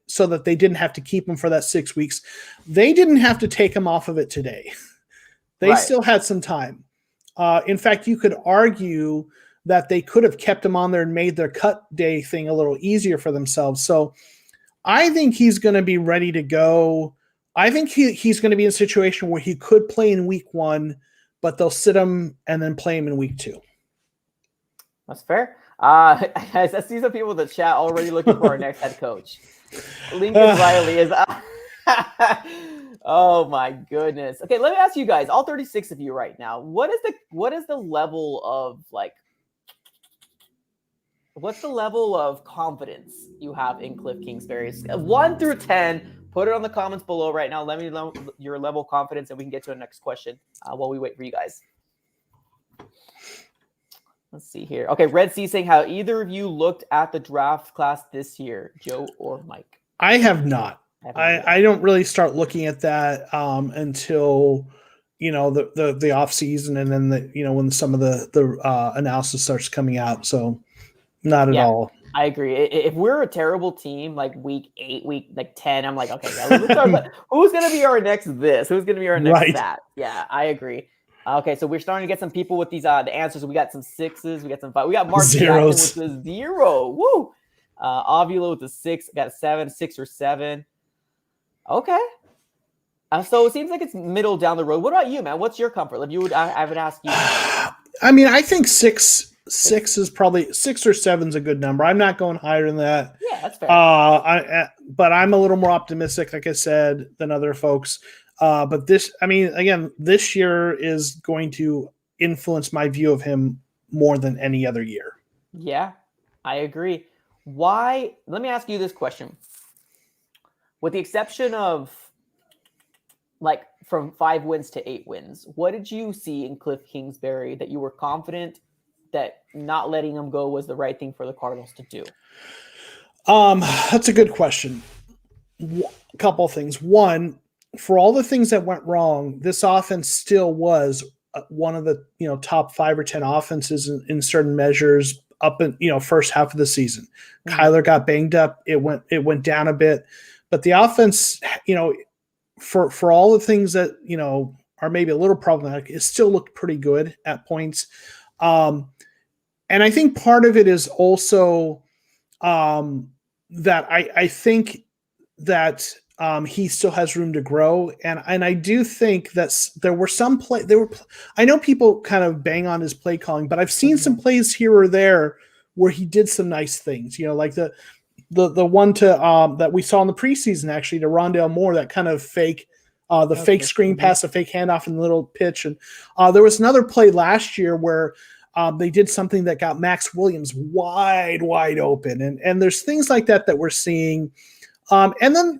so that they didn't have to keep him for that 6 weeks, they didn't have to take him off of it today. They still had some time. In fact, you could argue that they could have kept him on there and made their cut day thing a little easier for themselves. So I think he's going to be ready to go. I think he's going to be in a situation where he could play in week 1, but they'll sit him and then play him in week 2. That's fair. I see some people in the chat already looking for our next head coach. Lincoln Riley is oh my goodness. Okay, let me ask you guys, all 36 of you right now, what is the level of what's the level of confidence you have in Cliff Kingsbury? 1 through 10, put it on the comments below right now. Let me know your level of confidence, and we can get to the next question while we wait for you guys. Let's see here. Okay, Red Sea saying, how either of you looked at the draft class this year, Joe or Mike? I have not. I don't really start looking at that until the off season, and then when some of the analysis starts coming out. So not at all. I agree. If we're a terrible team, like week 8, week 10, I'm like, okay, who's going to be our next this? Who's going to be our next that? Yeah, I agree. Okay, so we're starting to get some people with these the answers. We got some 6s, we got some 5. We got Mark Zeros with the 0. Woo! Ovula with the 6, got a 7, 6 or 7. Okay. So it seems like it's middle down the road. What about you, man? What's your comfort level? I would ask you. I think 6 is probably 6 or 7 is a good number. I'm not going higher than that. Yeah, that's fair. but I'm a little more optimistic, like I said, than other folks. But this year is going to influence my view of him more than any other year. Yeah, I agree. Why? Let me ask you this question. With the exception of like from 5 wins to 8 wins, what did you see in Cliff Kingsbury that you were confident that not letting him go was the right thing for the Cardinals to do? That's a good question. A couple of things. One, for all the things that went wrong, this offense still was one of the top 5 or 10 offenses in certain measures up in first half of the season. Mm-hmm. Kyler got banged up. It went down a bit, but the offense, for all the things that are maybe a little problematic, it still looked pretty good at points. And I think part of it is also that I think that he still has room to grow, and I do think that there were some I know people kind of bang on his play calling, but I've seen some plays here or there where he did some nice things, like the one to that we saw in the preseason, actually, to Rondale Moore, that kind of fake fake screen pass, the fake handoff, and the little pitch. And there was another play last year where they did something that got Max Williams wide open, and there's things like that we're seeing. And then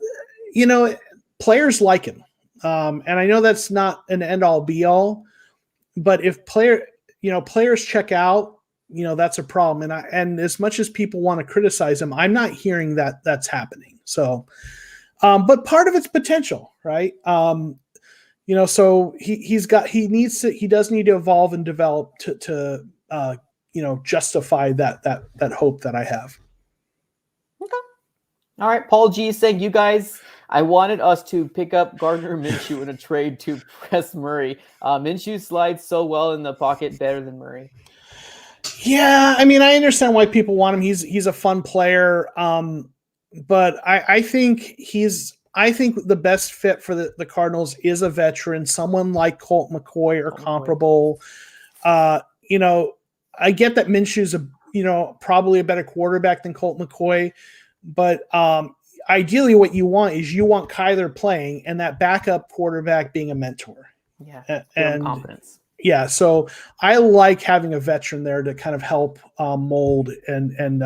players like him, and I know that's not an end all be all, but if players check out, that's a problem. And as much as people want to criticize him, I'm not hearing that that's happening. So, but part of it's potential, right? So he does need to evolve and develop to justify that hope that I have. Okay. All right. Paul G is saying, you guys, I wanted us to pick up Gardner Minshew in a trade to press Murray. Minshew slides so well in the pocket, better than Murray. Yeah, I mean, I understand why people want him. He's a fun player, but I think the best fit for the Cardinals is a veteran, someone like Colt McCoy or comparable. I get that Minshew's probably a better quarterback than Colt McCoy, but ideally what you want Kyler playing and that backup quarterback being a mentor. Yeah, and confidence. Yeah, so I like having a veteran there to kind of help mold and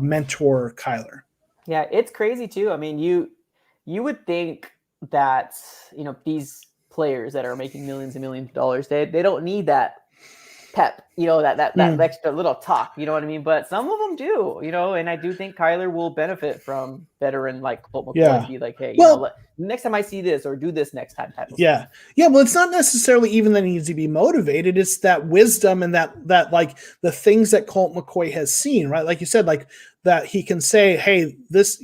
mentor Kyler. Yeah, it's crazy too. I mean, you would think that these players that are making millions and millions of dollars, they don't need that pep, that extra little talk, you know what I mean? But some of them do, and I do think Kyler will benefit from veteran like Colt McCoy. Yeah. Be like, hey, next time I see this or do this next time type of stuff. Yeah. Well, it's not necessarily even that he needs to be motivated. It's that wisdom and that like the things that Colt McCoy has seen, right? Like you said, like that he can say, hey, this,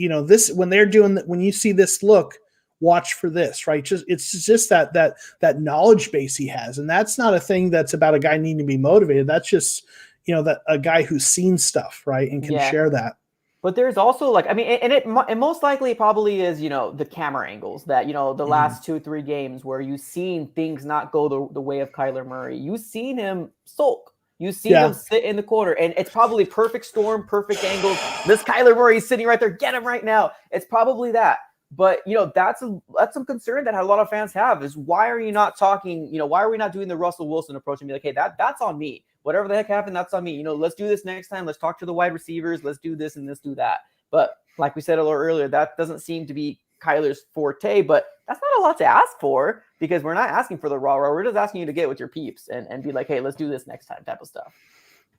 when they're doing that, when you see this look, watch for this, right? It's just that knowledge base he has. And that's not a thing that's about a guy needing to be motivated. That's just, that a guy who's seen stuff, right? And can share that. But there's also and it most likely probably is, the camera angles that, the last 2-3 games where you've seen things not go the way of Kyler Murray. You've seen him sulk. You see him sit in the corner, and it's probably perfect storm, perfect angles. This Kyler Murray is sitting right there. Get him right now. It's probably that. But, that's some concern that a lot of fans have is why are you not talking, why are we not doing the Russell Wilson approach and be like, hey, that's on me. Whatever the heck happened, that's on me. Let's do this next time. Let's talk to the wide receivers. Let's do this and let's do that. But like we said a little earlier, that doesn't seem to be Kyler's forte, but that's not a lot to ask for because we're not asking for the rah-rah. We're just asking you to get with your peeps and be like, hey, let's do this next time type of stuff.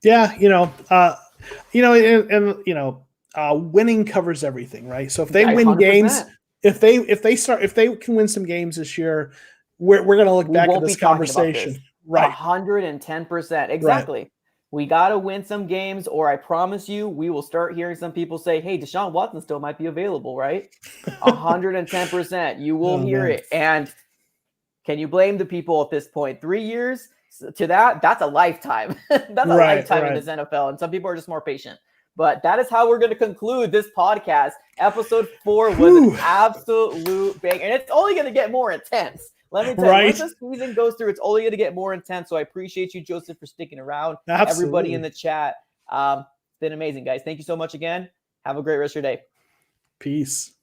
Yeah. Winning covers everything, right? So if they win 100%. Games, if they can win some games this year, we're going to look back at this conversation. Right. 110%. Exactly. Right. We got to win some games, or I promise you, we will start hearing some people say, hey, Deshaun Watson still might be available, right? 110%. You will hear it. And can you blame the people at this point? 3 years to that's a lifetime. That's a lifetime in this NFL. And some people are just more patient. But that is how we're going to conclude this podcast. Episode 4 was an absolute bang. And it's only going to get more intense. Let me tell you, once the season goes through, it's only going to get more intense. So I appreciate you, Joseph, for sticking around. Absolutely. Everybody in the chat. It's been amazing, guys. Thank you so much again. Have a great rest of your day. Peace.